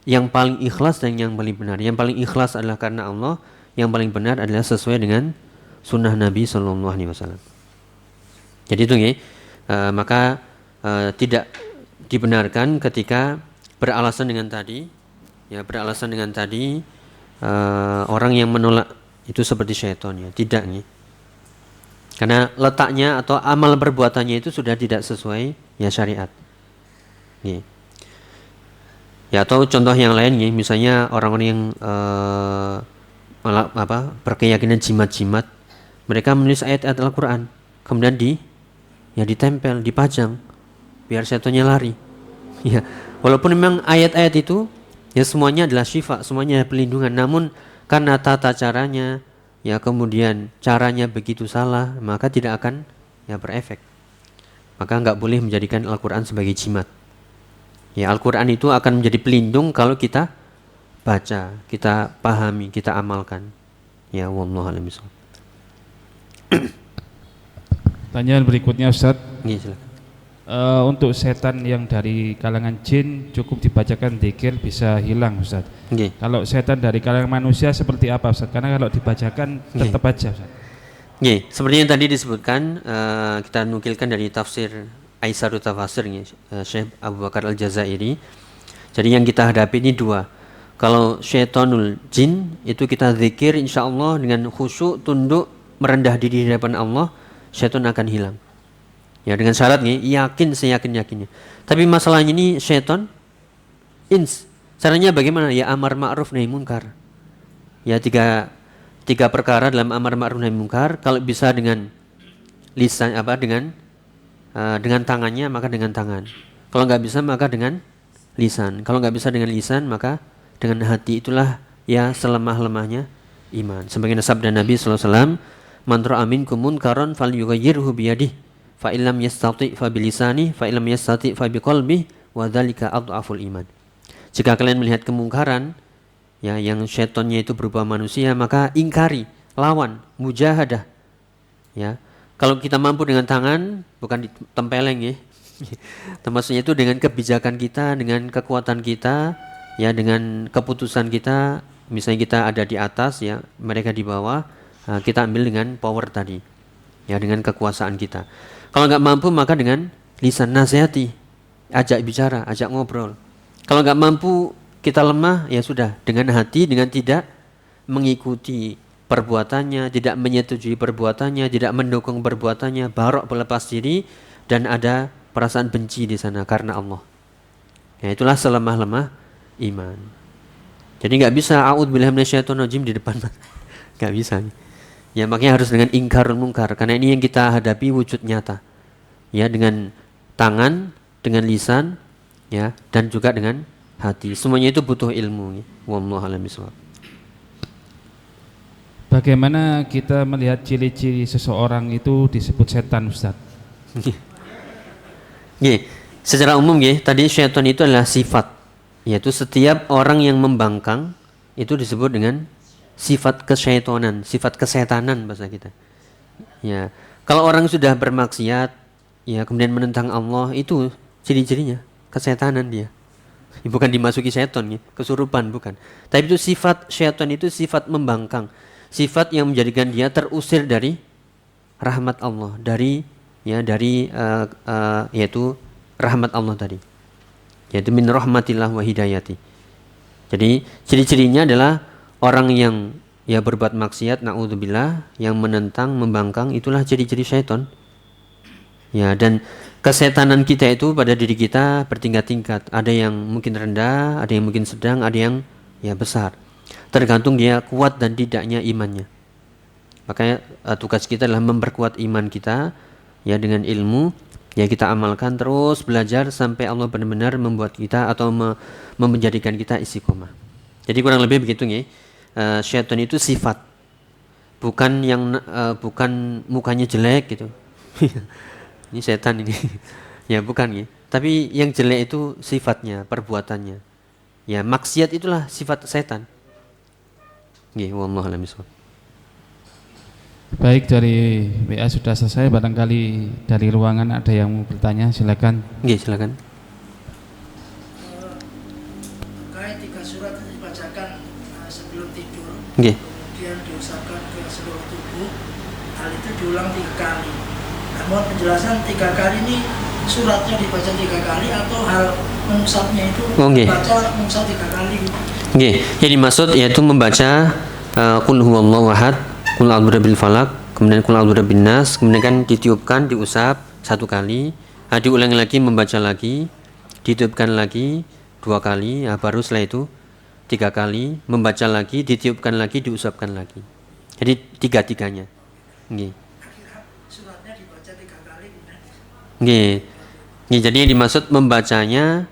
yang paling ikhlas dan yang paling benar. Yang paling ikhlas adalah karena Allah, yang paling benar adalah sesuai dengan sunnah Nabi Sallallahu Alaihi Wasallam. Jadi itu ya, maka tidak dibenarkan ketika beralasan dengan tadi, ya beralasan dengan tadi orang yang menolak itu seperti syaitan ya, tidak nih. Karena letaknya atau amal perbuatannya itu sudah tidak sesuai ya syariat. Nih. Ya atau contoh yang lain nih, misalnya orang-orang yang berkeyakinan jimat-jimat, mereka menulis ayat-ayat Al-Qur'an, kemudian ditempel, dipajang biar syaitannya lari. Ya, walaupun memang ayat-ayat itu ya semuanya adalah syifa, semuanya pelindungan, namun karena tata caranya ya kemudian caranya begitu salah, maka tidak akan ya berefek. Maka enggak boleh menjadikan Al-Qur'an sebagai jimat. Ya, Al-Qur'an itu akan menjadi pelindung kalau kita baca, kita pahami, kita amalkan. Ya, wallahu a'lam bishawab. Pertanyaan berikutnya Ustaz. Ya, silakan. Untuk setan yang dari kalangan jin cukup dibacakan dzikir bisa hilang Ustaz. Okay. Kalau setan dari kalangan manusia seperti apa Ustaz? Karena kalau dibacakan tetap aja Ustaz. Seperti yang tadi disebutkan, kita nukilkan dari tafsir Aisarut Tafasir Syekh Abu Bakar Al-Jazairi. Jadi yang kita hadapi ini dua. Kalau syaitanul jin itu kita zikir insyaallah dengan khusyuk, tunduk, merendah diri di hadapan Allah, syaitan akan hilang. Ya dengan syarat yakin seyakin-yakinnya. Tapi masalahnya ini syaitan ins. Caranya bagaimana? Ya amar ma'ruf nahi munkar. Ya tiga perkara dalam amar ma'ruf nahi munkar. Kalau bisa dengan lisan dengan tangannya maka dengan tangan. Kalau nggak bisa maka dengan lisan. Kalau nggak bisa dengan lisan maka dengan hati. Itulah ya selemah-lemahnya iman. Sebagaimana sabda Nabi sallallahu alaihi wasallam, "Man ra'a minkum munkaran falyughayyirhu biyadihi, fa illam yastati' fa bilisani, fa illam yastati' fa biqalbihi, wa dzalika adhaful iman." Jika kalian melihat kemungkaran ya yang syaitannya itu berupa manusia, maka ingkari, lawan, mujahadah. Ya. Kalau kita mampu dengan tangan, bukan ditempeleng ya. Maksudnya itu dengan kebijakan kita, dengan kekuatan kita, ya dengan keputusan kita. Misalnya kita ada di atas ya, mereka di bawah, kita ambil dengan power tadi. Ya dengan kekuasaan kita. Kalau nggak mampu maka dengan lisan, nasihati, ajak bicara, ajak ngobrol. Kalau nggak mampu, kita lemah, ya sudah dengan hati, dengan tidak mengikuti perbuatannya, tidak menyetujui perbuatannya, tidak mendukung perbuatannya, barok berlepas diri dan ada perasaan benci di sana karena Allah. Ya itulah selemah-lemah iman. Jadi nggak bisa a'udzubillahi minasyaitonirrajim di depan, nggak bisa. Ya makanya harus dengan ingkarul munkar, karena ini yang kita hadapi wujud nyata. Ya dengan tangan, dengan lisan, ya dan juga dengan hati. Semuanya itu butuh ilmu. Wallahu a'lam bishawab. Bagaimana kita melihat ciri-ciri seseorang itu disebut setan Ustaz? Secara umum tadi syaitan itu adalah sifat, yaitu setiap orang yang membangkang itu disebut dengan sifat kesyaitanan, sifat kesetanan bahasa kita. Ya, kalau orang sudah bermaksiat, ya kemudian menentang Allah, itu ciri-cirinya kesetanan dia. Bukan dimasuki syaitan, kesurupan bukan. Tapi itu sifat syaitan, itu sifat membangkang. Sifat yang menjadikan dia terusir dari rahmat Allah, yaitu rahmat Allah tadi, yaitu min rahmatillah wa hidayati. Jadi ciri-cirinya adalah orang yang berbuat maksiat, naudzubillah, yang menentang, membangkang, itulah ciri-ciri syaitan. Ya, dan kesetanan kita itu pada diri kita bertingkat-tingkat. Ada yang mungkin rendah, ada yang mungkin sedang, ada yang besar. Tergantung dia kuat dan tidaknya imannya. Makanya tugas kita adalah memperkuat iman kita ya dengan ilmu, ya kita amalkan terus, belajar sampai Allah benar-benar membuat kita atau menjadikan kita istiqomah. Jadi kurang lebih begitu syaitan itu sifat, bukan bukan mukanya jelek gitu. Ini setan ini. Ya bukan tapi yang jelek itu sifatnya, perbuatannya. Ya maksiat itulah sifat setan. Wallahu a'lam bishawab. Baik, dari WA sudah selesai. Barangkali dari ruangan ada yang mau bertanya, silakan. Nggih, silakan. Terkait 3 surat yang dibacakan sebelum tidur, Nggih. kemudian diusapkan ke seluruh tubuh, hal itu diulang 3 kali. Namun penjelasan 3 kali ini suratnya dibaca 3 kali atau hal mengusapnya itu mengusap 3 kali? Nggih, yang dimaksud yaitu membaca qul huwallahu ahad, qul a'udzu birabbil falaq, kemudian qul a'udzu birabbin nas, kemudian kan ditiupkan, diusap 1 kali, diulangi lagi membaca lagi, ditiupkan lagi 2 kali, baru setelah itu 3 kali, membaca lagi, ditiupkan lagi, diusapkan lagi. Jadi 3-3-nya. Nggih. Suratnya dibaca 3 kali kemudian. Nggih. Nggih, jadi yang dimaksud membacanya,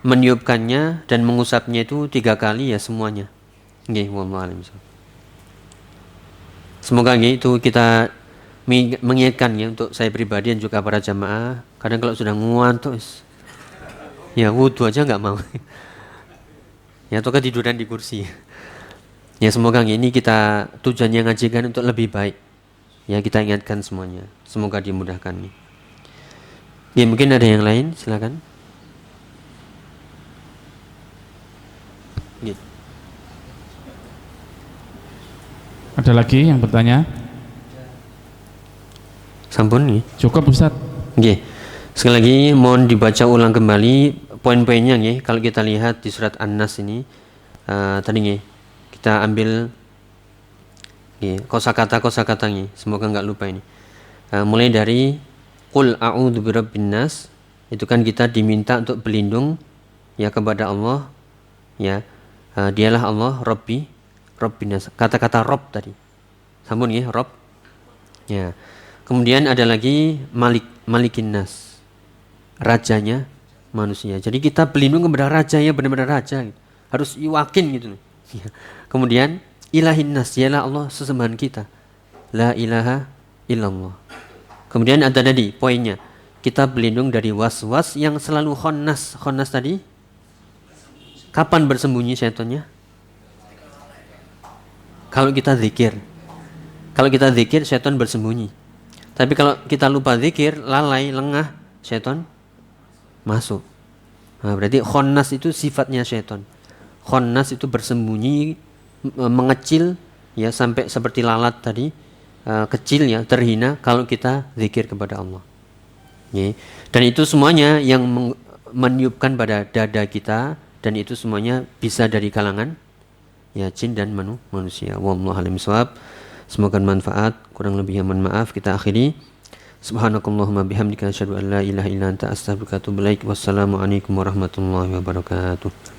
meniupkannya dan mengusapnya itu 3 kali ya semuanya. Nggih, wallahu a'lam. Semoga itu kita mengingatkan ya untuk saya pribadi dan juga para jamaah. Kadang kalau sudah ngantuk ya wudu aja nggak mau. Ya atau ketiduran di kursi. Ya semoga ini kita tujuannya ngajikan untuk lebih baik. Ya kita ingatkan semuanya. Semoga dimudahkan nih. Ya mungkin ada yang lain, silakan. Gitu. Ada lagi yang bertanya? Sampun nih. Cukup Ustaz. Nggih. Sekali lagi mohon dibaca ulang kembali poin-poinnya nggih. Kalau kita lihat di surat An-Nas ini tadi nggih. Kita ambil nggih kosakata nggih. Semoga enggak lupa ini. Mulai dari qul a'udzu birabbin nas, itu kan kita diminta untuk berlindung ya kepada Allah ya. Dialah Allah Rabbin nas. Kata-kata Rabb tadi. Sampun nggih, Rabb. Ya. Kemudian ada lagi Malikin nas. Rajanya manusia. Jadi kita berlindung kepada raja ya, benar-benar raja. Harus yakin gitu. Ya. Kemudian Ilahin nas, dialah Allah sesembahan kita. La ilaha illallah. Kemudian ada tadi poinnya. Kita berlindung dari was-was yang selalu khonnas. Khonnas tadi kapan bersembunyi syaitannya? Kalau kita zikir. Kalau kita zikir, syaitan bersembunyi. Tapi kalau kita lupa zikir, lalai, lengah, syaitan masuk. Nah, berarti khonnas itu sifatnya syaitan. Khonnas itu bersembunyi, mengecil, ya sampai seperti lalat tadi, kecil ya, terhina kalau kita zikir kepada Allah. Ya. Dan itu semuanya yang meniupkan pada dada kita, dan itu semuanya bisa dari kalangan ya jin dan manusia. Wallahu a'lam bishawab. Semoga manfaat, kurang lebihnya mohon maaf. Kita akhiri. Subhanakallahumma bihamdika asyhadu an la ilaha illa anta astaghfiruka wa atubu ilaik. Wassalamualaikum warahmatullahi wabarakatuh.